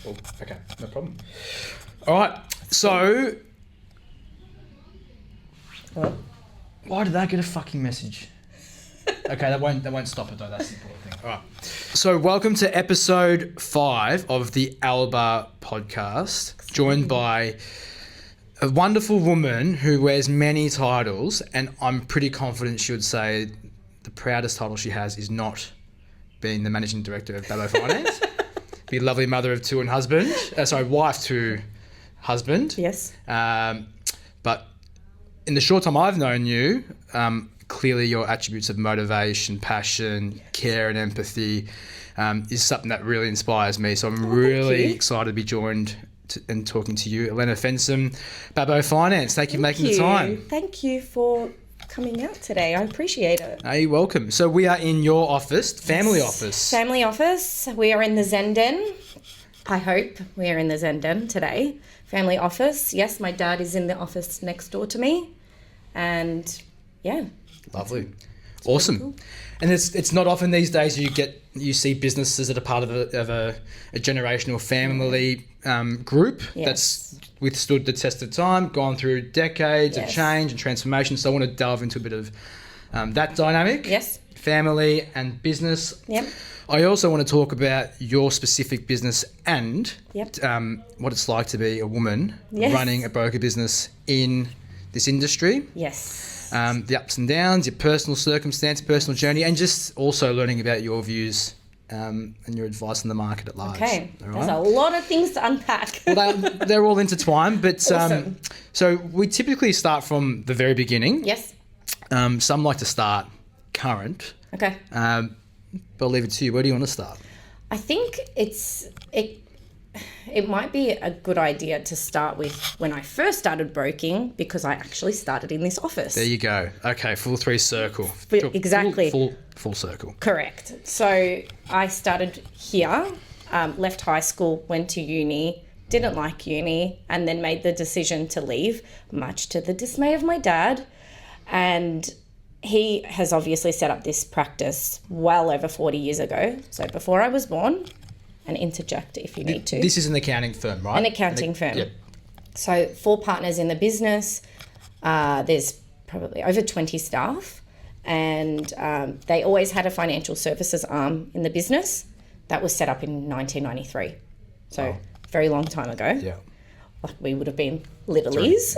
Oh, okay, no problem. All right, so why did I get a fucking message? Okay, that won't stop it though. That's the important thing. All right. So welcome to episode 5 of the ALBA podcast, joined by a wonderful woman who wears many titles, and I'm pretty confident she would say the proudest title she has is not being the managing director of Babo Finance. Be a lovely mother of 2 and husband. Wife to husband. Yes. But in the short time I've known you, clearly your attributes of motivation, passion, care and empathy is something that really inspires me. So I'm really excited to be joined and talking to you, Elena Fenson, Babo Finance. Thank you for making the time. Thank you for coming out today. I appreciate it. You're welcome. So we are in your office, family office. Family office. We are in the Zen Den. I hope we are in the Zen Den today. Family office. Yes, my dad is in the office next door to me. And yeah. Lovely. Awesome. Cool. And it's not often these days you see businesses that are part of a generational family group that's withstood the test of time, gone through decades of change and transformation. So I want to delve into a bit of that dynamic. Yes. Family and business. Yep. I also want to talk about your specific business and what it's like to be a woman running a broker business in this industry. Yes. The ups and downs, your personal circumstance, personal journey, and just also learning about your views and your advice on the market at large. Okay, all right? There's a lot of things to unpack. Well, they're all intertwined, but Awesome. So we typically start from the very beginning. Yes. Some like to start current. Okay. But I'll leave it to you. Where do you want to start? I think it might be a good idea to start with when I first started broking, because I actually started in this office. There you go. Okay, full 3 circle. Exactly. Full circle. Correct. So I started here, left high school, went to uni, didn't like uni, and then made the decision to leave, much to the dismay of my dad. And he has obviously set up this practice well over 40 years ago. So before I was born. And interject if you need to. This is an accounting firm, right? An accounting firm. Yep. So 4 partners in the business. There's probably over 20 staff. And they always had a financial services arm in the business. That was set up in 1993. So very long time ago. Yeah. Like we would have been littlies.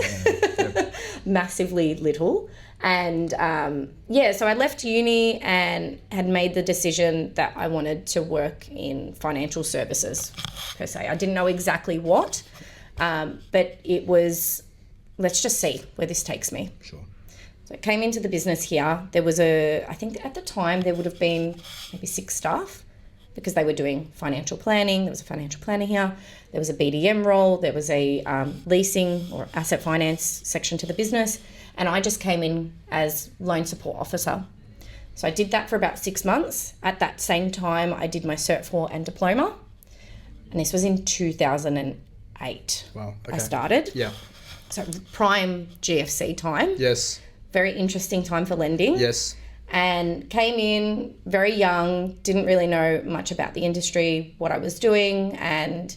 Massively little. And so I left uni and had made the decision that I wanted to work in financial services per se. I didn't know exactly what, but it was, let's just see where this takes me. Sure. So I came into the business here. There was I think at the time there would have been maybe 6 staff because they were doing financial planning. There was a financial planner here. There was a BDM role. There was a leasing or asset finance section to the business. And I just came in as loan support officer. So I did that for about 6 months. At that same time, I did my Cert 4 and diploma. And this was in 2008. Wow. Okay. I started. Yeah. So prime GFC time. Yes. Very interesting time for lending. Yes. And came in very young, didn't really know much about the industry, what I was doing, and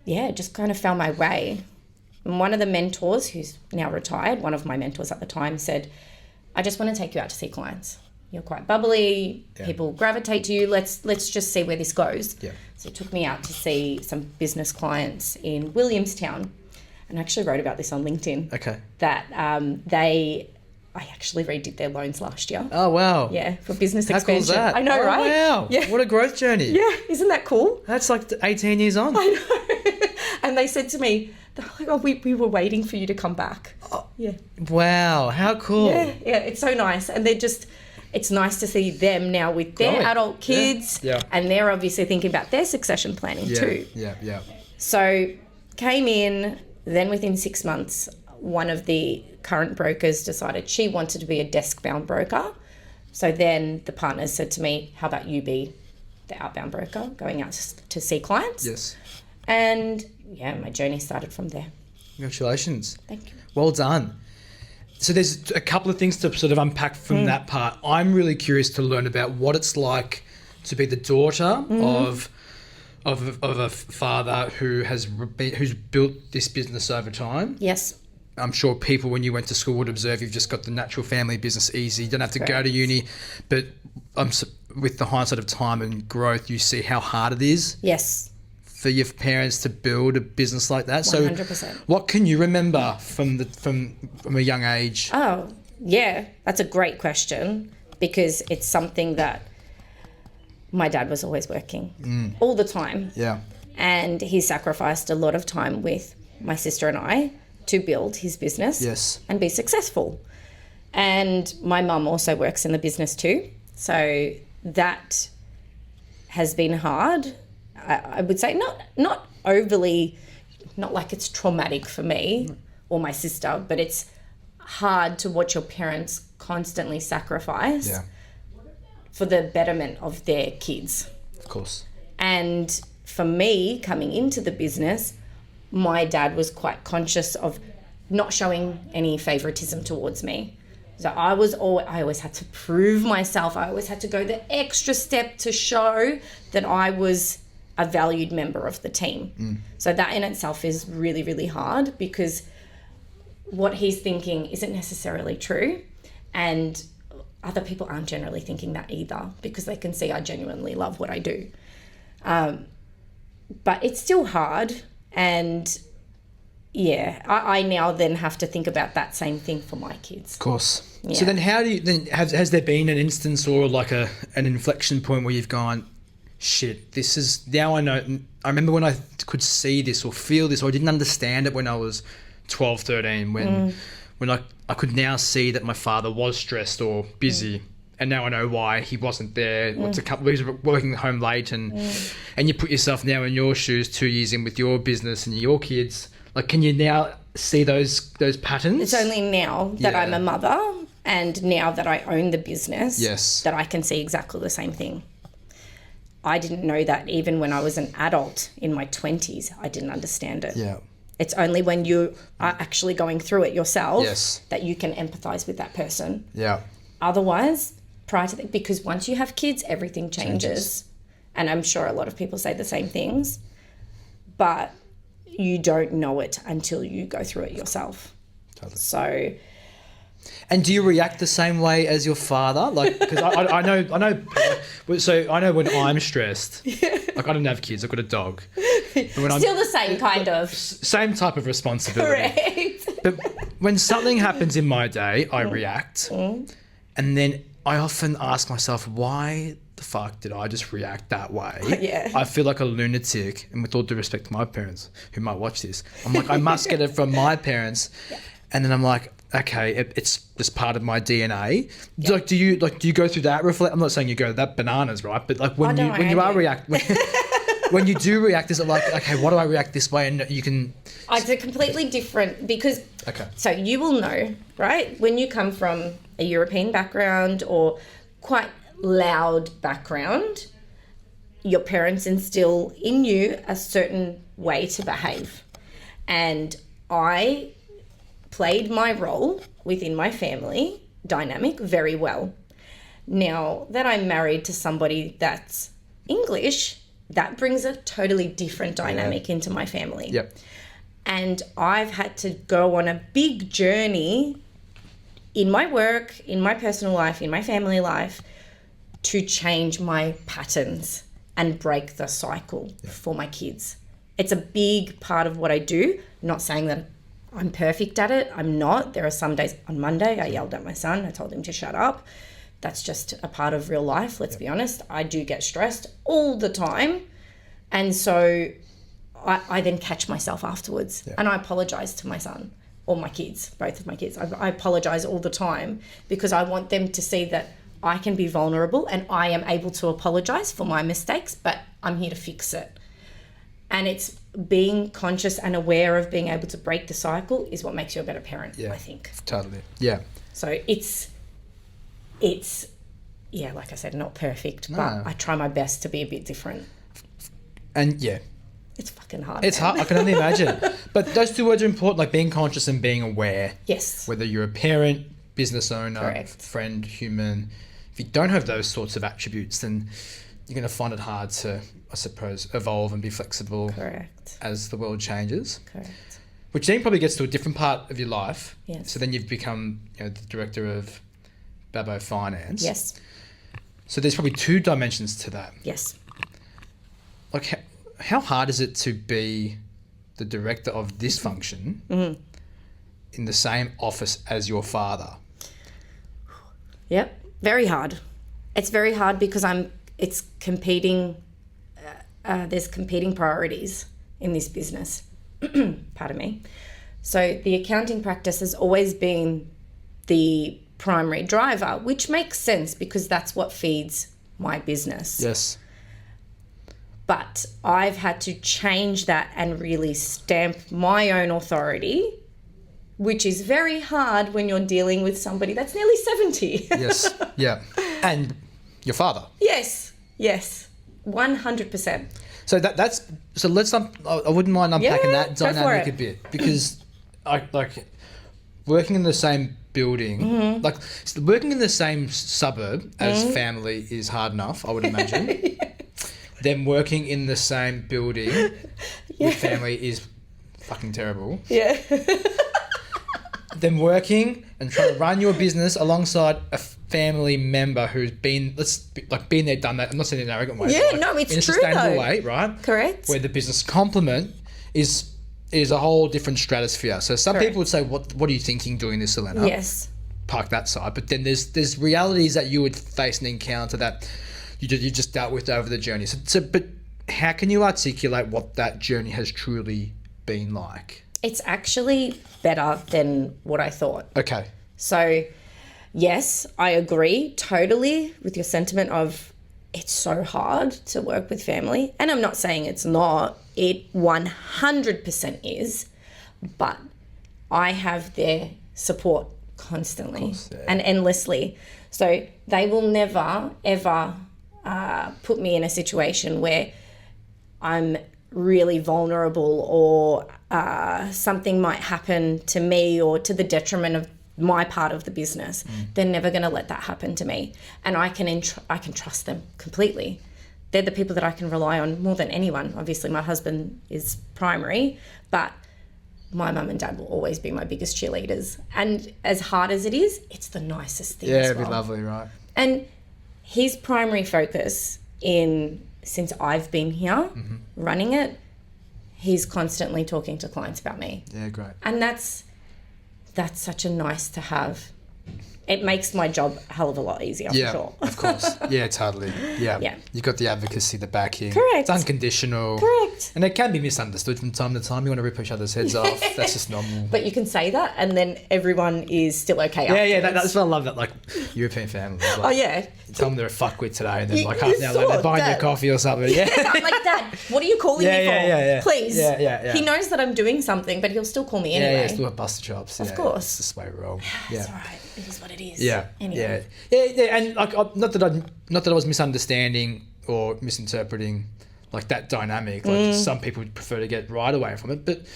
just kind of found my way. And one of the mentors, who's now retired, one of my mentors at the time said, I just want to take you out to see clients. You're quite bubbly, people gravitate to you, let's just see where this goes. Yeah. So he took me out to see some business clients in Williamstown. And I actually wrote about this on LinkedIn. Okay. That I actually redid their loans last year. Oh, wow. Yeah, for business How expansion. cool is that? I know, right? Wow. Yeah. What a growth journey. Yeah, isn't that cool? That's like 18 years on. I know. And they said to me, they're like, oh, we were waiting for you to come back. Oh, yeah. Wow, how cool. Yeah, it's so nice. And it's nice to see them now with their adult kids. Yeah. And they're obviously thinking about their succession planning too. Yeah. So came in, then within 6 months, one of the current brokers decided she wanted to be a desk-bound broker. So then the partners said to me, how about you be the outbound broker going out to see clients? Yes. And my journey started from there. Congratulations. Thank you. Well done. So there's a couple of things to sort of unpack from that part. I'm really curious to learn about what it's like to be the daughter of a father who's built this business over time. Yes. I'm sure people, when you went to school, would observe you've just got the natural family business easy. You don't have to go Correct. to uni. But with the hindsight of time and growth, you see how hard it is Yes. for your parents to build a business like that. 100%. So what can you remember from a young age? Oh, yeah. That's a great question, because it's something that my dad was always working all the time. Yeah. And he sacrificed a lot of time with my sister and I to build his business Yes. and be successful. And my mum also works in the business too. So that has been hard. I would say not overly, not like it's traumatic for me or my sister, but it's hard to watch your parents constantly sacrifice Yeah. for the betterment of their kids. Of course. And for me, coming into the business, my dad was quite conscious of not showing any favoritism towards me. So I always had to prove myself. I always had to go the extra step to show that I was a valued member of the team. So that in itself is really, really hard, because what he's thinking isn't necessarily true. And other people aren't generally thinking that either, because they can see I genuinely love what I do. But it's still hard. And yeah, I now then have to think about that same thing for my kids. Of course. Yeah. So then how do you, then has there been an instance or like an inflection point where you've gone, shit, this is, now I know, I remember when I could see this or feel this, or I didn't understand it when I was 12, 13, when I could now see that my father was stressed or busy. And now I know why he wasn't there. He was working home late, and you put yourself now in your shoes 2 years in with your business and your kids. Like, can you now see those patterns? It's only now that I'm a mother and now that I own the business that I can see exactly the same thing. I didn't know that even when I was an adult in my 20s. I didn't understand it. Yeah. It's only when you are actually going through it yourself that you can empathise with that person. Yeah. Otherwise, prior to that, because once you have kids, everything changes. And I'm sure a lot of people say the same things, but you don't know it until you go through it yourself. Totally. So, and do you react the same way as your father? Like, because I know. So I know when I'm stressed. Like, I don't have kids. I've got a dog. But when still the same kind of. Same type of responsibility. Correct. But when something happens in my day, I react, and then I often ask myself, why the fuck did I just react that way? Yeah. I feel like a lunatic, and with all due respect to my parents who might watch this, I'm like, I must get it from my parents, and then I'm like, okay, it's just part of my DNA. Yeah. Like, do you go through that reflect? I'm not saying you go that bananas, right? But like when you do react, is it like, okay, why do I react this way? And you can. It's a completely different, because. Okay. So you will know, right? When you come from a European background or quite loud background, your parents instill in you a certain way to behave. And I played my role within my family dynamic very well. Now that I'm married to somebody that's English, that brings a totally different dynamic into my family. Yep. And I've had to go on a big journey in my work, in my personal life, in my family life, to change my patterns and break the cycle for my kids. It's a big part of what I do. Not saying that I'm perfect at it. I'm not. There are some days. On Monday, I yelled at my son. I told him to shut up. That's just a part of real life, let's be honest. I do get stressed all the time. And so I then catch myself afterwards and I apologise to my son or my kids, both of my kids. I apologise all the time because I want them to see that I can be vulnerable and I am able to apologise for my mistakes, but I'm here to fix it. And it's being conscious and aware of being able to break the cycle is what makes you a better parent, I think. Totally. Yeah. So it's like I said, not perfect, but I try my best to be a bit different. And it's fucking hard. It's hard. I can only imagine. But those two words are important, like being conscious and being aware. Yes. Whether you're a parent, business owner, Correct. friend, human. If you don't have those sorts of attributes, then you're going to find it hard to, I suppose, evolve and be flexible. Correct. As the world changes. Correct. Which then probably gets to a different part of your life. Yes. So then you've become, the director of Babo Finance. Yes. So there's probably two dimensions to that. Yes. Like, how hard is it to be the director of this function in the same office as your father? Yep. Very hard. It's very hard because it's competing. There's competing priorities in this business. Pardon me. So the accounting practice has always been the primary driver, which makes sense because that's what feeds my business. Yes. But I've had to change that and really stamp my own authority, which is very hard when you're dealing with somebody that's nearly 70. Yes. Yeah. And your father. Yes. 100%. So so let's I wouldn't mind unpacking that go for dynamic it. a bit, because I like working in the same building, like working in the same suburb as family is hard enough, I would imagine. Then working in the same building with family is fucking terrible. Yeah. Then working and trying to run your business alongside a family member who's been there, done that. I'm not saying in an arrogant way. Yeah, but no, it's in a true sustainable though. way, right? Correct. Where the business complement is a whole different stratosphere. So some Correct. people would say, "What are you thinking doing this, Elena?" Yes. Park that side. But then there's realities that you would face and encounter that you just dealt with over the journey. But how can you articulate what that journey has truly been like? It's actually better than what I thought. Okay. So, yes, I agree totally with your sentiment of it's so hard to work with family. And I'm not saying it's not. It 100% is. But I have their support constantly and endlessly. So they will never, ever put me in a situation where I'm really vulnerable or something might happen to me or to the detriment of my part of the business. They're never going to let that happen to me, and I can trust them completely. They're the people that I can rely on more than anyone. Obviously my husband is primary, but my mum and dad will always be my biggest cheerleaders, and as hard as it is, it's the nicest thing as It'd well. be lovely, right? And his primary focus since I've been here running it, he's constantly talking to clients about me. Yeah, great. And that's such a nice to have. It makes my job a hell of a lot easier, for sure. Of course. Yeah, totally. Yeah. Yeah. You've got the advocacy, the backing. Correct. It's unconditional. Correct. And it can be misunderstood from time to time. You want to rip each other's heads off. That's just normal. But you can say that and then everyone is still okay Yeah, afterwards. that's what I love, that like European families. Like, Oh, yeah. you tell them they're a fuckwit today, and then You- like you half an hour later saw they're buying that. you coffee or something. Yeah. I'm like, Dad, what are you calling me for? Yeah. Please. Yeah. He knows that I'm doing something, but he'll still call me anyway. Yeah, still have busted chops. Of Yeah, course. It's just the way we roll. It's all right. It is what it is. Yeah. Anyway. Yeah. And like, not that I was misunderstanding or misinterpreting like that dynamic. Like some people would prefer to get right away from it, but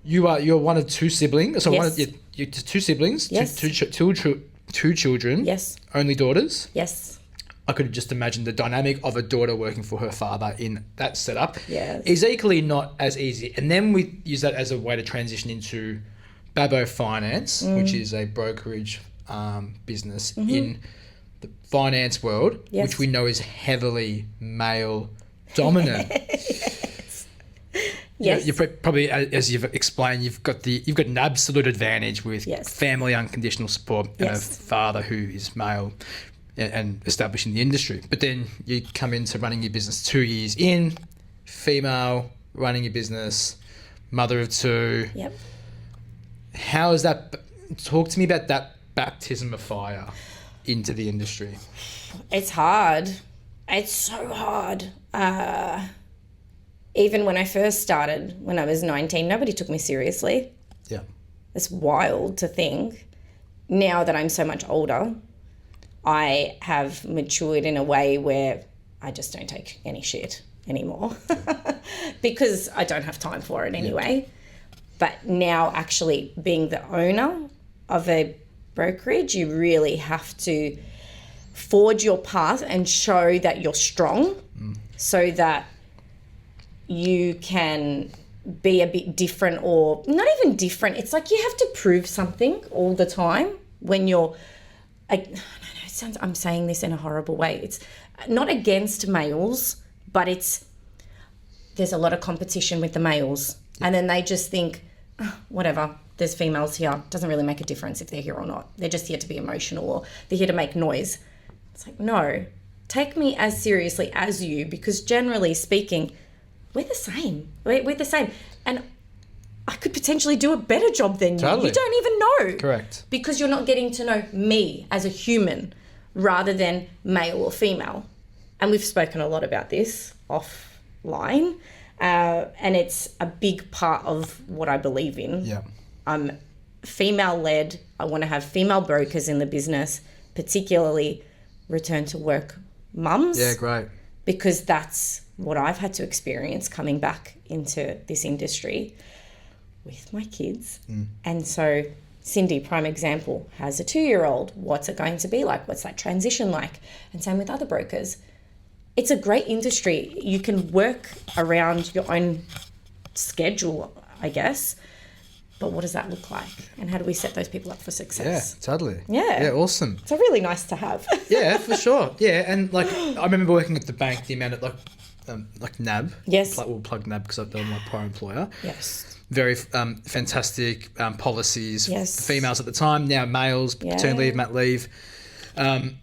you're one of two siblings. So Yes. you're two siblings. Yes. Two children. Yes. Only daughters. Yes. I could just imagine the dynamic of a daughter working for her father in that setup Yes. is equally not as easy. And then we use that as a way to transition into Babo Finance, which is a brokerage business in the finance world, Yes. which we know is heavily male dominant. Yes. You're probably, as you've explained, you've got an absolute advantage with Yes. family unconditional support and a Yes. father who is male and established in the industry. But then you come into running your business 2 years in, female, running your business, mother of two. Yep. How is that? Talk to me about that baptism of fire into the industry. It's hard. It's so hard. Even when I first started, when I was 19, nobody took me seriously. Yeah. It's wild to think. Now that I'm so much older, I have matured in a way where I just don't take any shit anymore because I don't have time for it anyway. But now actually being the owner of a brokerage, you really have to forge your path and show that you're strong so that you can be a bit different, or not even different. It's like you have to prove something all the time when you're, I'm saying this in a horrible way. It's not against males, but there's a lot of competition with the males. Yeah. And then they just think, oh, whatever, there's females here. Doesn't really make a difference if they're here or not. They're just here to be emotional, or they're here to make noise. It's like, no, take me as seriously as you, because generally speaking, we're the same. We're the same. And I could potentially do a better job than you. Totally. You don't even know. Correct. Because you're not getting to know me as a human rather than male or female. And we've spoken a lot about this offline. And it's a big part of what I believe in. Yeah. I'm female-led. I want to have female brokers in the business, particularly return to work mums. Yeah, great. Because that's what I've had to experience coming back into this industry with my kids. And so Cindy, prime example, has a 2-year-old. What's it going to be like? What's that transition like? And same with other brokers. It's a great industry. You can work around your own schedule, I guess. But what does that look like? And how do we set those people up for success? Yeah, totally. Yeah. Yeah, awesome. It's really nice to have. Yeah, for sure. Yeah, and like I remember working at the bank, the amount of like NAB. Yes. We'll plug NAB because they're my prior employer. Yes. Very fantastic policies. Yes. For females at the time, now males, paternity leave, mat leave. And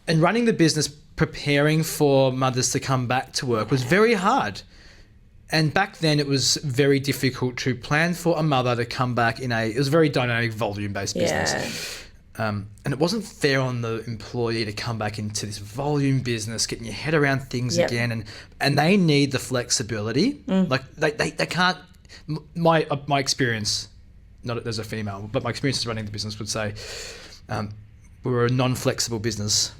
running the business, preparing for mothers to come back to work was very hard. And back then it was very difficult to plan for a mother to come back it was a very dynamic, volume-based business. And it wasn't fair on the employee to come back into this volume business, getting your head around things again. And they need the flexibility. Like they can't, my experience, not as a female, but my experience running the business would say, we were a non-flexible business.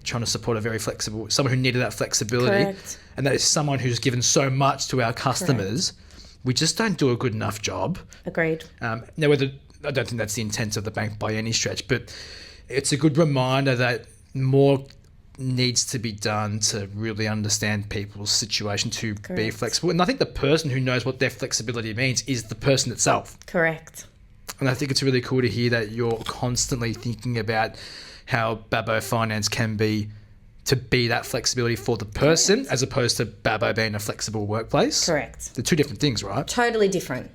Trying to support a very flexible, someone who needed that flexibility. Correct. And that is someone who's given so much to our customers. Correct. We just don't do a good enough job. Agreed. Now, I don't think that's the intent of the bank by any stretch, but it's a good reminder that more needs to be done to really understand people's situation to be flexible. And I think the person who knows what their flexibility means is the person itself. Correct. And I think it's really cool to hear that you're constantly thinking about how Babo Finance can be to be that flexibility for the person as opposed to Babo being a flexible workplace. Correct. They're two different things, right? Totally different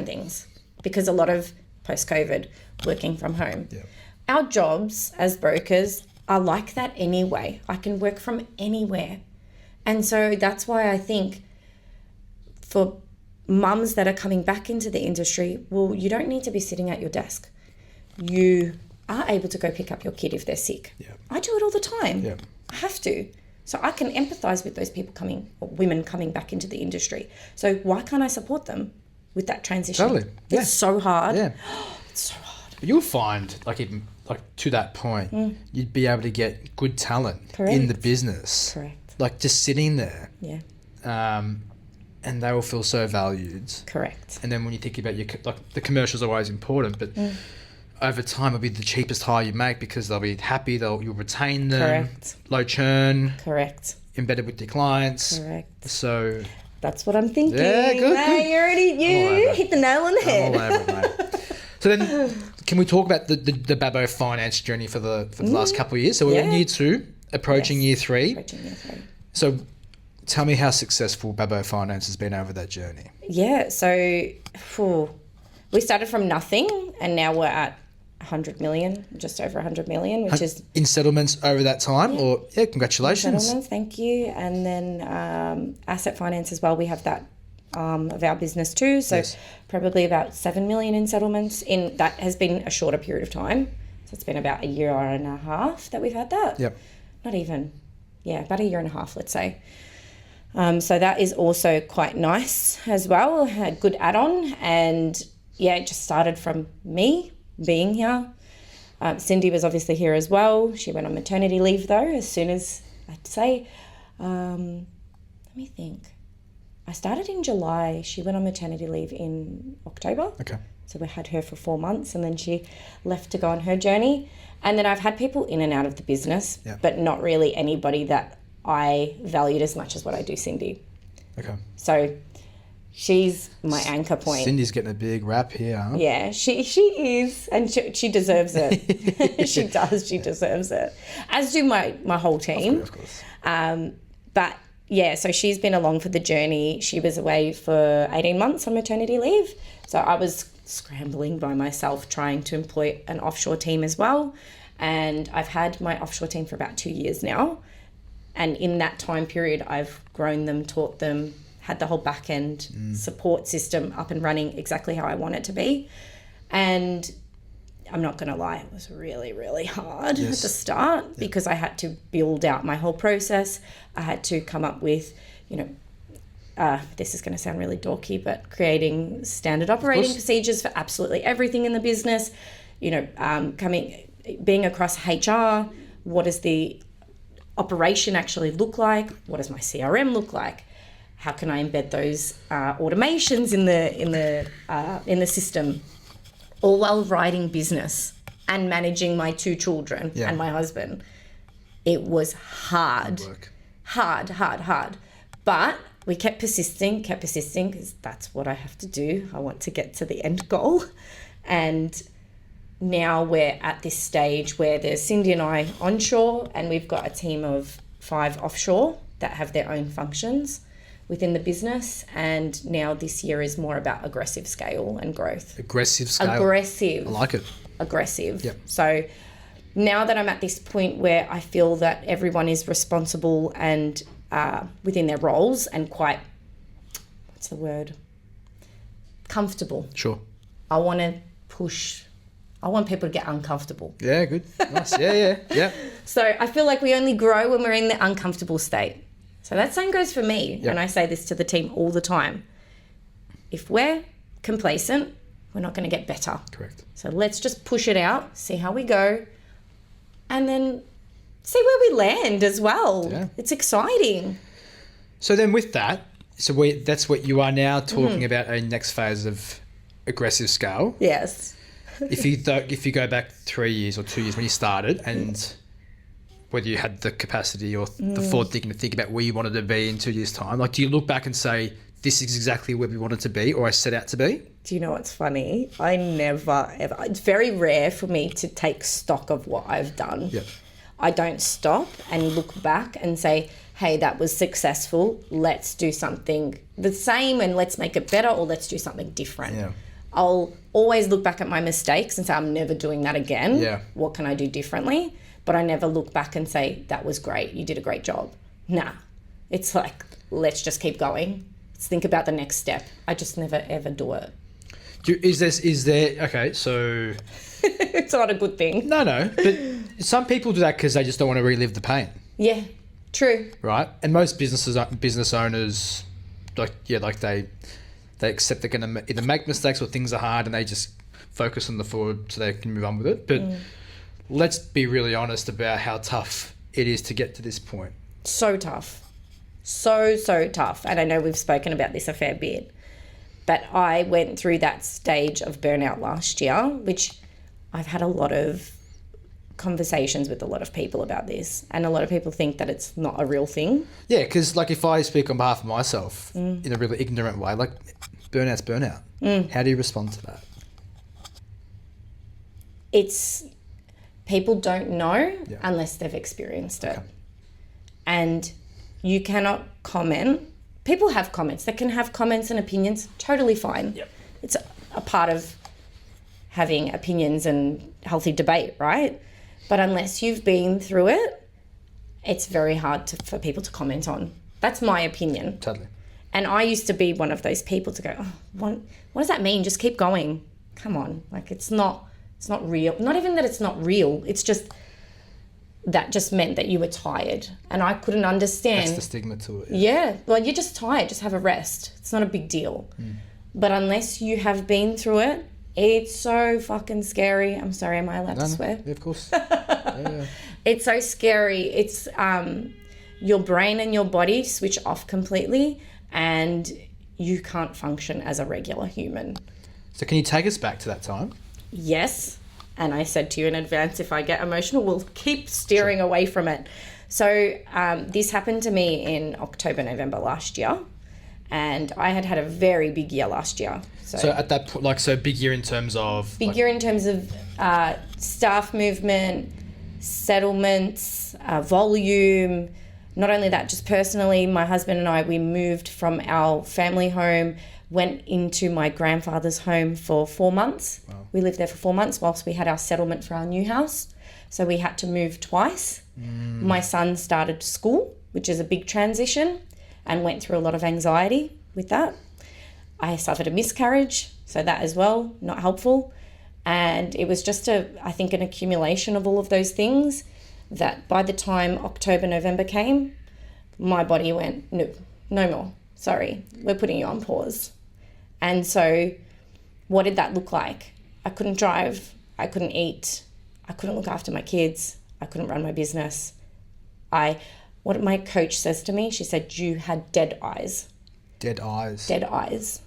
things, because a lot of post-COVID working from home. Yeah. Our jobs as brokers are like that anyway. I can work from anywhere. And so that's why I think for mums that are coming back into the industry, well, you don't need to be sitting at your desk. You are able to go pick up your kid if they're sick. Yeah. I do it all the time. Yeah. I have to. So I can empathise with those people women coming back into the industry. So why can't I support them with that transition? Totally. It's so hard. Yeah. It's so hard. But you'll find, even to that point, you'd be able to get good talent in the business. Correct. Just sitting there. Yeah. And they will feel so valued. Correct. And then when you think about the commercials are always important, but over time it'll be the cheapest hire you make because they'll be happy, you'll retain them. Correct. Low churn. Correct. Embedded with your clients. Correct. So that's what I'm thinking. Yeah, good. Hey, you hit the nail on the head. I'm all over it, mate. So then, can we talk about the Babo Finance journey for the last couple of years? So we're in year 2, approaching year 3. Approaching year 3. So tell me how successful Babo Finance has been over that journey. Yeah, so we started from nothing and now we're at 100 million, just over 100 million, which is... In settlements over that time? Or congratulations. Settlements, thank you. And then asset finance as well. We have that of our business too. So probably about 7 million in settlements. That has been a shorter period of time. So it's been about a year and a half that we've had that. Yep. Not even. Yeah, about a year and a half, let's say. So that is also quite nice as well. A good add-on. And it just started from me being here. Cindy was obviously here as well. She went on maternity leave though, as soon as I'd say, let me think. I started in July. She went on maternity leave in October. Okay. So we had her for 4 months and then she left to go on her journey. And then I've had people in and out of the business, but not really anybody that I valued as much as what I do Cindy. Okay. So she's my anchor point. Cindy's getting a big rap here, huh? Yeah, she is, and she deserves it. She does. She deserves it. As do my whole team. Of course. But yeah, so she's been along for the journey. She was away for 18 months on maternity leave. So I was scrambling by myself trying to employ an offshore team as well. And I've had my offshore team for about 2 years now. And in that time period, I've grown them, taught them, had the whole back end support system up and running exactly how I want it to be. And I'm not going to lie, it was really, really hard at the start because I had to build out my whole process. I had to come up with, this is going to sound really dorky, but creating standard operating procedures for absolutely everything in the business, being across HR, what does the operation actually look like? What does my CRM look like? How can I embed those automations in the system, all while writing business and managing my 2 children and my husband? It was hard. Hard. But we kept persisting because that's what I have to do. I want to get to the end goal. And now we're at this stage where there's Cindy and I onshore, and we've got a team of 5 offshore that have their own functions within the business. And now this year is more about aggressive scale and growth. Aggressive scale. Aggressive. I like it. Aggressive. Yep. So now that I'm at this point where I feel that everyone is responsible and within their roles and quite, what's the word? Comfortable. Sure. I want to push. I want people to get uncomfortable. Yeah, good. Nice. Yeah. So I feel like we only grow when we're in the uncomfortable state. So that same goes for me. Yep. And I say this to the team all the time. If we're complacent, we're not going to get better. Correct. So let's just push it out, see how we go, and then see where we land as well. Yeah. It's exciting. So then with that, that's what you are now talking about, a next phase of aggressive scale. Yes. If you go back 3 years or 2 years when you started, and whether you had the capacity or the forward thinking to think about where you wanted to be in 2 years' time, like, do you look back and say, this is exactly where we wanted to be, or I set out to be? Do you know what's funny? I never, ever, it's very rare for me to take stock of what I've done. Yep. I don't stop and look back and say, hey, that was successful. Let's do something the same and let's make it better, or let's do something different. Yeah. I'll always look back at my mistakes and say, I'm never doing that again. Yeah. What can I do differently? But I never look back and say, that was great. You did a great job. Nah. It's like, let's just keep going. Let's think about the next step. I just never, ever do it. Okay, so... It's not a good thing. No, but some people do that because they just don't want to relive the pain. Yeah, true. Right? And most business owners, they accept they're going to either make mistakes or things are hard, and they just focus on the forward so they can move on with it. But let's be really honest about how tough it is to get to this point. So tough. So tough. And I know we've spoken about this a fair bit. But I went through that stage of burnout last year, which I've had a lot of conversations with a lot of people about this. And a lot of people think that it's not a real thing. Yeah, because if I speak on behalf of myself in a really ignorant way, burnout's burnout. How do you respond to that? It's people don't know unless they've experienced it. Okay. And you cannot comment. People have comments. They can have comments and opinions. Totally fine. Yep. It's a part of having opinions and healthy debate, right? But unless you've been through it, it's very hard for people to comment on. That's my opinion. Totally. And I used to be one of those people to go, oh, what does that mean? Just keep going. Come on. It's not real. Not even that it's not real. It's just that just meant that you were tired. And I couldn't understand. That's the stigma to it. Yeah. Well, you're just tired. Just have a rest. It's not a big deal. But unless you have been through it, it's so fucking scary. I'm sorry, am I allowed to swear? Yeah, of course. It's so scary. It's your brain and your body switch off completely and you can't function as a regular human. So can you take us back to that time? Yes. And I said to you in advance, if I get emotional, we'll keep steering away from it. So this happened to me in October, November last year, and I had a very big year last year. So at that point, like, so big year in terms of... Big year in terms of staff movement, settlements, volume. Not only that, just personally, my husband and I, we moved from our family home, went into my grandfather's home for 4 months. Wow. We lived there for 4 months whilst we had our settlement for our new house. So we had to move twice. My son started school, which is a big transition, and went through a lot of anxiety with that. I suffered a miscarriage, so that as well, not helpful. And it was just I think an accumulation of all of those things that by the time October, November came, my body went, no more. Sorry, we're putting you on pause. And so what did that look like? I couldn't drive. I couldn't eat. I couldn't look after my kids. I couldn't run my business. What my coach says to me, she said, you had dead eyes. Dead eyes. Dead eyes.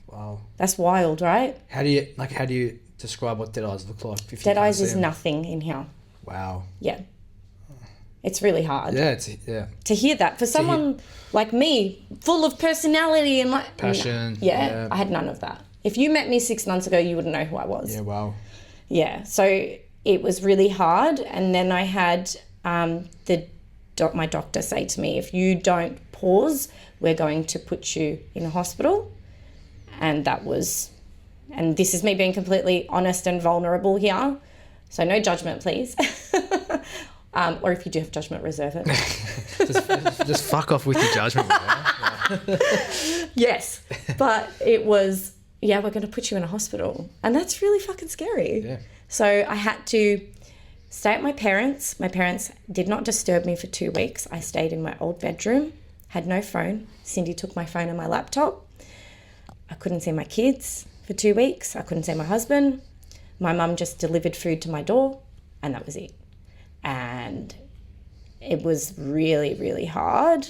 Wow. That's wild, right? How do you describe what dead eyes look like? If Dead eyes is nothing in here. Wow. Yeah. It's really hard. Yeah, to hear that for someone like me, full of personality and like passion. Yeah, I had none of that. If you met me 6 months ago, you wouldn't know who I was. Yeah, wow. Yeah, so it was really hard. And then I had my doctor say to me, if you don't pause, we're going to put you in a hospital. And and this is me being completely honest and vulnerable here. So no judgment, please. Or if you do have judgment, reserve it. just fuck off with your judgment. Yes, but it was, we're going to put you in a hospital. And that's really fucking scary. Yeah. So I had to stay at my parents'. My parents did not disturb me for 2 weeks. I stayed in my old bedroom, had no phone. Cindy took my phone and my laptop. I couldn't see my kids for 2 weeks. I couldn't see my husband. My mum just delivered food to my door, and that was it. And it was really, really hard,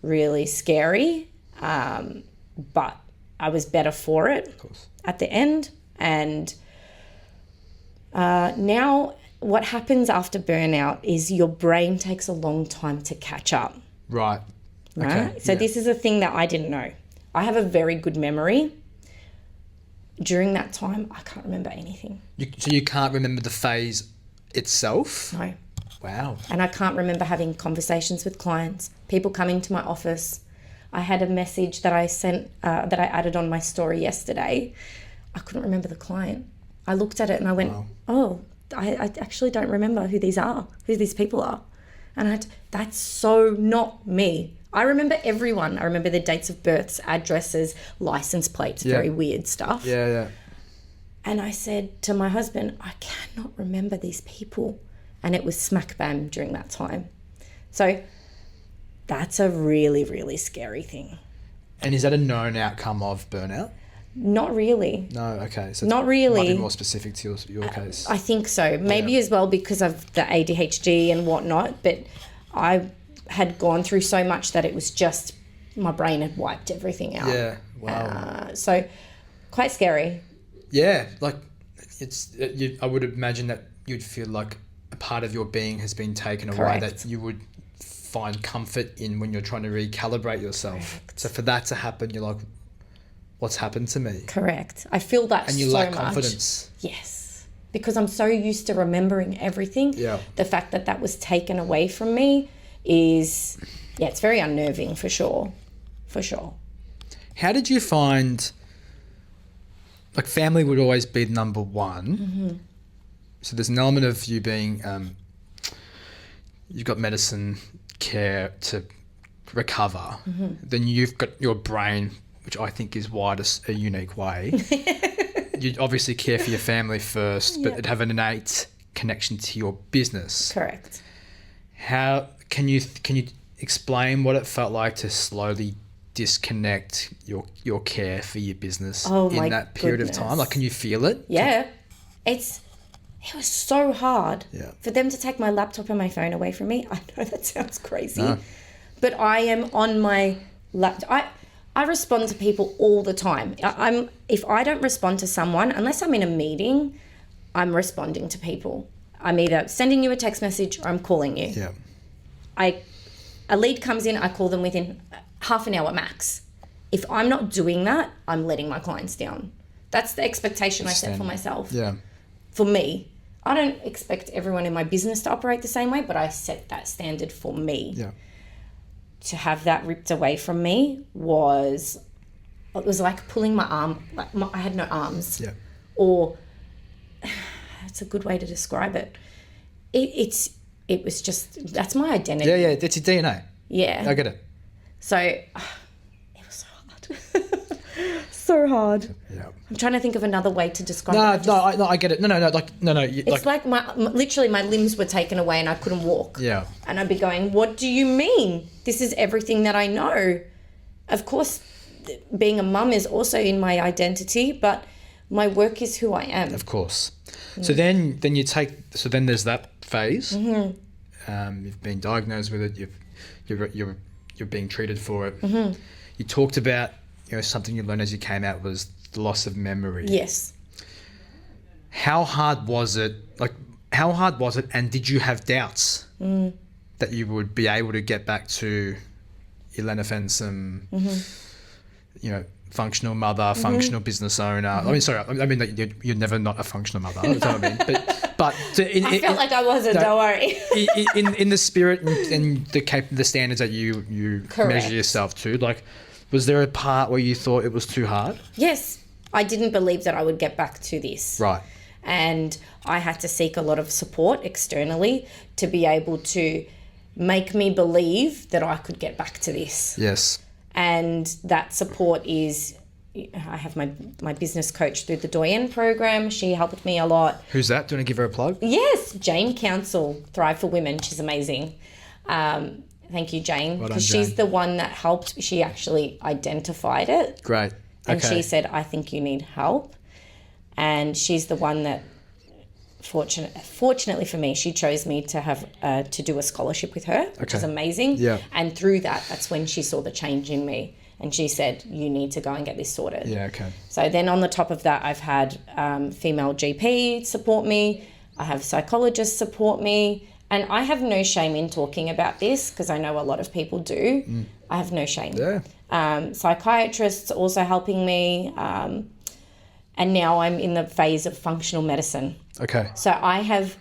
really scary, but I was better for it at the end. And now what happens after burnout is your brain takes a long time to catch up. Right. Okay. So this is a thing that I didn't know. I have a very good memory. During that time, I can't remember anything. So you can't remember the phase itself? No. Wow. And I can't remember having conversations with clients, people coming to my office. I had a message that I sent, that I added on my story yesterday. I couldn't remember the client. I looked at it and I went, wow. I actually don't remember who these people are. And that's so not me. I remember everyone. I remember their dates of births, addresses, license plates, very weird stuff. Yeah. And I said to my husband, I cannot remember these people. And it was smack bam during that time. So that's a really, really scary thing. And is that a known outcome of burnout? Not really. No, okay. So not really. Might be more specific to your case. I think so. Maybe as well because of the ADHD and whatnot. But I had gone through so much that it was just my brain had wiped everything out. Yeah, wow. So quite scary. Yeah, like I would imagine that you'd feel like a part of your being has been taken away that you would find comfort in when you're trying to recalibrate yourself. Correct. So for that to happen, you're like, what's happened to me? Correct. I feel that so much. And you lack confidence. Yes. Because I'm so used to remembering everything. Yeah. The fact that was taken away from me is, it's very unnerving for sure. For sure. How did you find, like, family would always be number one. Mm-hmm. So there's an element of you being, you've got medicine care to recover. Mm-hmm. Then you've got your brain, which I think is wired a unique way. You obviously care for your family first, but it'd have an innate connection to your business. Correct. How can you explain what it felt like to slowly disconnect your care for your business in that period of time? Like, can you feel it? Yeah. It was so hard for them to take my laptop and my phone away from me. I know that sounds crazy, but I am on my laptop. I respond to people all the time. If I don't respond to someone, unless I'm in a meeting, I'm responding to people. I'm either sending you a text message or I'm calling you. Yeah. a lead comes in, I call them within half an hour max. If I'm not doing that, I'm letting my clients down. That's the expectation I set for myself. Yeah. For me, I don't expect everyone in my business to operate the same way, but I set that standard for me. Yeah. To have that ripped away from me was like pulling my arm. I had no arms. Yeah. Or it's a good way to describe it. It was just, that's my identity. Yeah, that's your DNA. Yeah. I get it. So it was so hard. So hard. Yeah. I'm trying to think of another way to describe it. No, I get it. No. It's like literally my limbs were taken away and I couldn't walk. Yeah. And I'd be going, what do you mean? This is everything that I know. Of course, being a mum is also in my identity, but my work is who I am. Of course. So then there's that phase. Mm-hmm. You've been diagnosed with it. You're being treated for it. Mm-hmm. You talked about something you learned as you came out was the loss of memory. Yes. How hard was it? And did you have doubts that you would be able to get back to Elena Fenson, functional mother, functional business owner? I mean, sorry, I mean that you're never not a functional mother. That's what I mean. But I felt like I wasn't. No, don't worry. in the spirit and the standards that you Correct. measure yourself to, like, was there a part where you thought it was too hard? Yes, I didn't believe that I would get back to this. Right. And I had to seek a lot of support externally to be able to make me believe that I could get back to this. Yes. And that support is, I have my business coach through the Doyen program. She helped me a lot. Who's that? Do you want to give her a plug? Yes, Jane Council, Thrive for Women. She's amazing. Thank you, Jane, because she's the one that helped. She actually identified it. Great. And she said, I think you need help. And she's the one that, fortunately for me, she chose me to have to do a scholarship with her, which is amazing. Yeah. And through that's when she saw the change in me. And she said, you need to go and get this sorted. Yeah, okay. So then on the top of that, I've had female GP support me. I have psychologists support me. And I have no shame in talking about this because I know a lot of people do. I have no shame. Yeah. Psychiatrists also helping me. And now I'm in the phase of functional medicine. Okay. So I have,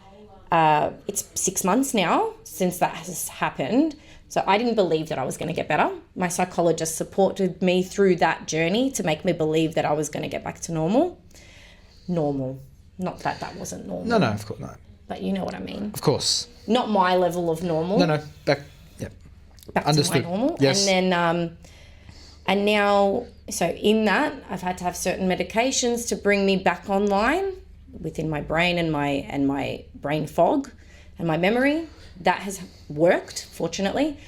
it's 6 months now since that has happened. So I didn't believe that I was going to get better. My psychologist supported me through that journey to make me believe that I was going to get back to normal. Normal. Not that wasn't normal. No, of course not. But you know what I mean. Of course. Not my level of normal. No, back Understood. To my normal. Yes. And then, and now, so in that, I've had to have certain medications to bring me back online within my brain and my brain fog and my memory. That has worked, fortunately.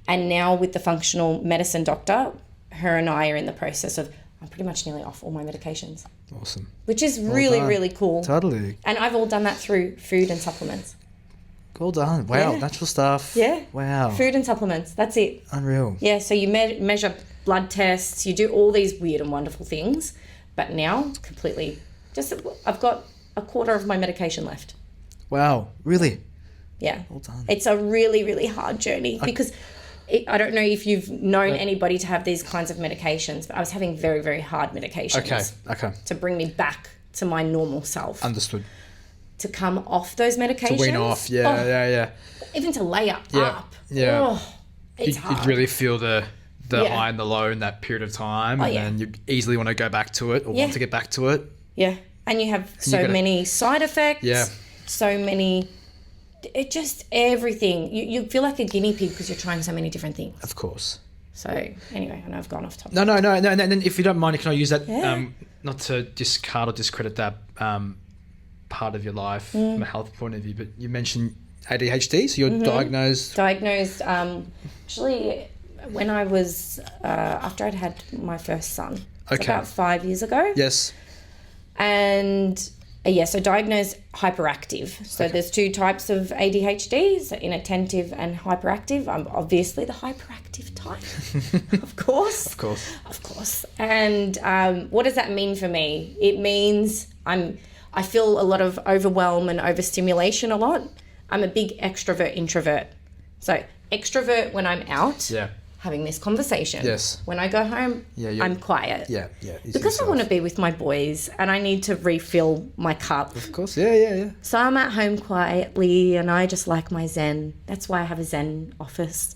And now with the functional medicine doctor, her and I are in the process of, I'm pretty much nearly off all my medications. Awesome. Which is really cool. Totally. And I've all done that through food and supplements. Well done. Wow, Yeah. natural stuff. Yeah. Wow. Food and supplements, that's it. Unreal. Yeah, so you measure blood tests, you do all these weird and wonderful things, but now completely, I've got a quarter of my medication left. Wow, really? Yeah. Well done. It's a really hard journey because I don't know if you've known anybody to have these kinds of medications, but I was having very hard medications. Okay. To bring me back to my normal self. Understood. To come off those medications. To wean off, yeah. Even to lay up. Yeah. Oh, it's hard. You'd really feel the high and the low in that period of time, and then you easily want to go back to it or want to get back to it. Yeah, and you have many side effects. Yeah. So many, it just everything. You feel like a guinea pig because you're trying so many different things. Of course. So anyway, I know I've gone off topic. No. And then if you don't mind, can I use that? Yeah. Not to discard or discredit that part of your life from a health point of view, but you mentioned ADHD, so you're diagnosed. Actually, when I was after I'd had my first son. So about 5 years ago. Yes. And so diagnosed hyperactive. So there's two types of ADHD, so inattentive and hyperactive. I'm obviously the hyperactive type, of course. Of course. And what does that mean for me? It means I feel a lot of overwhelm and overstimulation a lot. I'm a big extrovert introvert. So extrovert when I'm out. Yeah. Having this conversation. Yes. When I go home, I'm quiet. Yeah. Because I want to be with my boys and I need to refill my cup. Of course. Yeah. So I'm at home quietly and I just like my zen. That's why I have a zen office.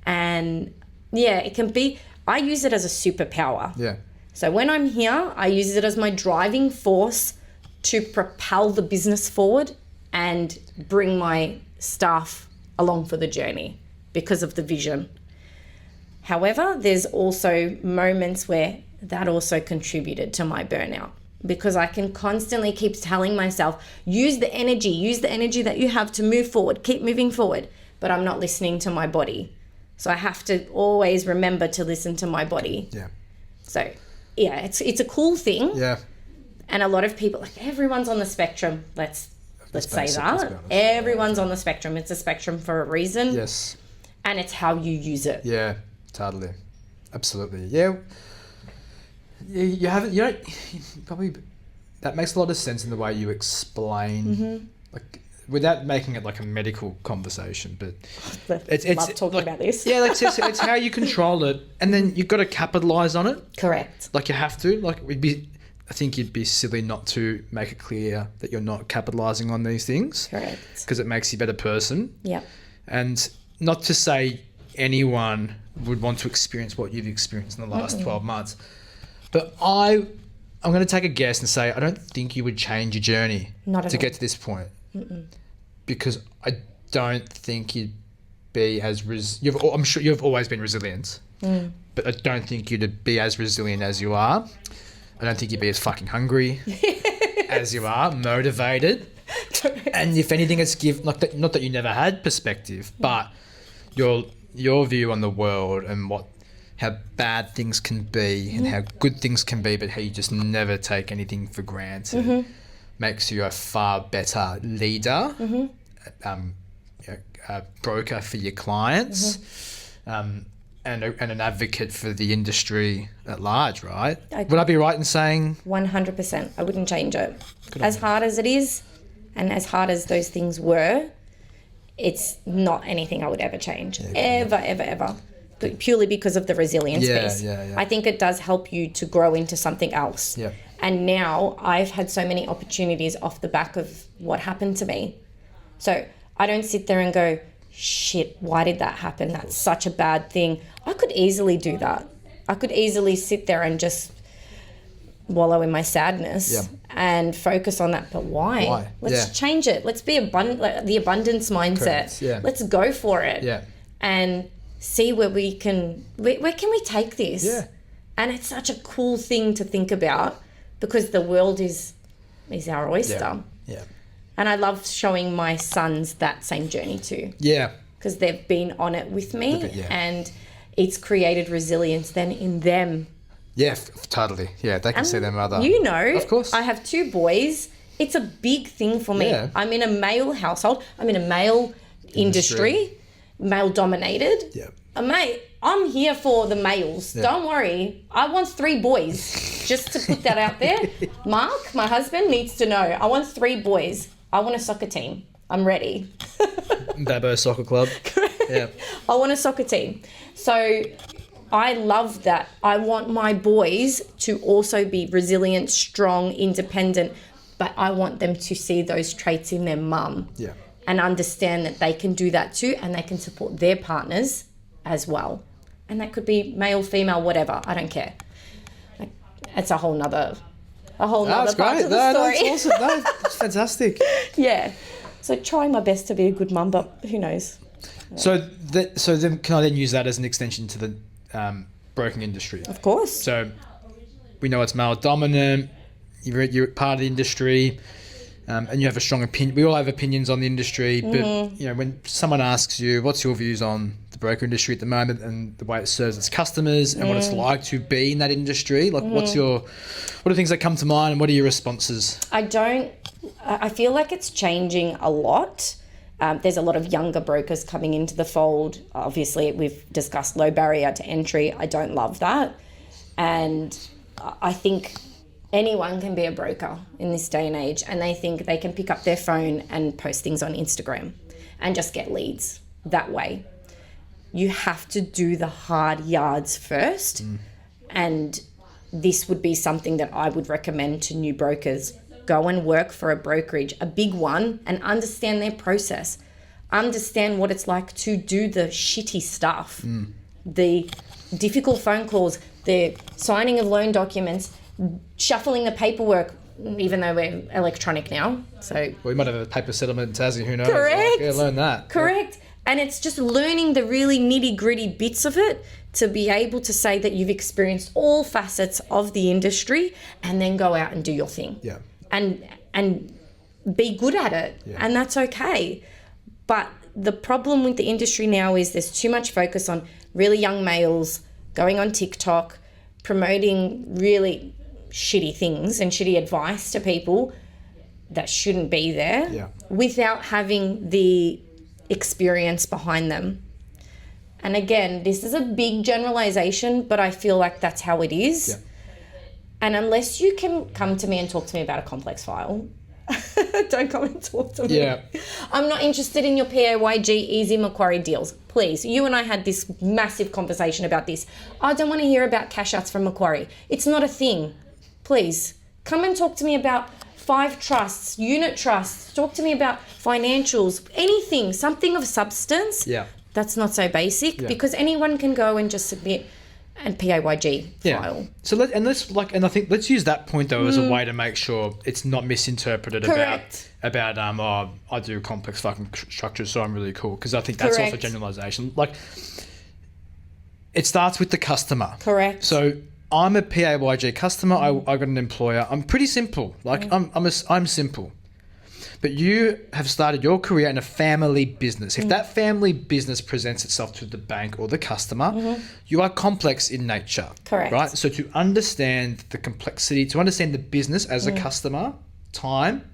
And it can be, I use it as a superpower. Yeah. So when I'm here, I use it as my driving force to propel the business forward and bring my staff along for the journey because of the vision. However, there's also moments where that also contributed to my burnout because I can constantly keep telling myself, use the energy that you have to move forward, keep moving forward, but I'm not listening to my body. So I have to always remember to listen to my body. Yeah. So it's a cool thing. Yeah. And a lot of people, like everyone's on the spectrum. Let's say basic, that. Everyone's on the spectrum. It's a spectrum for a reason. Yes. And it's how you use it. Yeah, totally. Absolutely. Yeah. You haven't, you don't, probably, that makes a lot of sense in the way you explain, like, without making it like a medical conversation, but it's love talking like, about this. Yeah, like it's how you control it, and then you've got to capitalize on it. Correct. Like you have to. Like I think you'd be silly not to make it clear that you're not capitalizing on these things. Correct. Because it makes you a better person. Yeah. And not to say anyone would want to experience what you've experienced in the last 12 months, but I'm going to take a guess and say I don't think you would change your journey to get to this point. Because I don't think you'd be as I'm sure you've always been resilient, but I don't think you'd be as resilient as you are. I don't think you'd be as fucking hungry as you are, motivated. And if anything, it's not that you never had perspective, but your view on the world and how bad things can be and how good things can be, but how you just never take anything for granted makes you a far better leader, a broker for your clients, and an advocate for the industry at large, right? Would I be right in saying? 100%. I wouldn't change it. As hard as it is and as hard as those things were, it's not anything I would ever change. Ever. But purely because of the resilience piece. Yeah. I think it does help you to grow into something else. Yeah. And now I've had so many opportunities off the back of what happened to me. So I don't sit there and go, shit, why did that happen? That's such a bad thing. I could easily do that. I could easily sit there and just wallow in my sadness and focus on that. But why? Let's change it. Let's be the abundance mindset. Yeah. Let's go for it. Yeah. And see where we can we take this? Yeah. And it's such a cool thing to think about because the world is our oyster. Yeah. And I love showing my sons that same journey too. Yeah. Because they've been on it with me and it's created resilience then in them. Yeah, totally. Yeah, they can see their mother. Of course. I have 2 boys. It's a big thing for me. Yeah. I'm in a male household. I'm in a male industry, male dominated. Yeah. Mate, I'm here for the males. Yeah. Don't worry. I want 3 boys. Just to put that out there. Mark, my husband, needs to know. I want 3 boys. I want a soccer team. I'm ready. Babo Soccer Club. Yeah. I want a soccer team. So I love that. I want my boys to also be resilient, strong, independent, but I want them to see those traits in their mum and understand that they can do that too and they can support their partners as well. And that could be male, female, whatever. I don't care. It's a whole nother part great. of the story. That's awesome. That's fantastic. Yeah. So trying my best to be a good mum, but who knows? So then can I then use that as an extension to the broking industry? Of course. So we know it's male dominant. You're part of the industry, and you have a strong opinion. We all have opinions on the industry, but when someone asks you, "What's your views on the broker industry at the moment and the way it serves its customers and what it's like to be in that industry?" Like, what are things that come to mind, and what are your responses? I feel like it's changing a lot. There's a lot of younger brokers coming into the fold. Obviously, we've discussed low barrier to entry. I don't love that. And I think anyone can be a broker in this day and age, and they think they can pick up their phone and post things on Instagram and just get leads that way. you have to do the hard yards first. And this would be something that I would recommend to new brokers. Go and work for a brokerage, a big one, and understand their process. Understand what it's like to do the shitty stuff, the difficult phone calls, the signing of loan documents, shuffling the paperwork, even though we're electronic now. So We might have a paper settlement in Tassie, who knows? Correct. Yeah, learn that. Correct. And it's just learning the really nitty gritty bits of it to be able to say that you've experienced all facets of the industry and then go out and do your thing. Yeah. And be good at it. Yeah. And that's okay. But the problem with the industry now is there's too much focus on really young males going on TikTok, promoting really shitty things and shitty advice to people that shouldn't be there without having the experience behind them. And again, this is a big generalization, but I feel like that's how it is. Yeah. And unless you can come to me and talk to me about a complex file, don't come and talk to me. Yeah. I'm not interested in your PAYG easy Macquarie deals. Please, you and I had this massive conversation about this. I don't want to hear about cash outs from Macquarie. It's not a thing. Please, come and talk to me about 5 trusts, unit trusts. Talk to me about financials, anything, something of substance. Yeah. That's not so basic because anyone can go and just submit and PAYG file. So I think let's use that point though as a way to make sure it's not misinterpreted Correct. about I do complex fucking structures, so I'm really cool, because I think that's also Correct. generalization. Like, it starts with the customer. Correct. So I'm a PAYG customer. I got an employer. I'm pretty simple. Like I'm simple. But you have started your career in a family business. If that family business presents itself to the bank or the customer, you are complex in nature. Correct. Right? So to understand the complexity, to understand the business as a customer, time,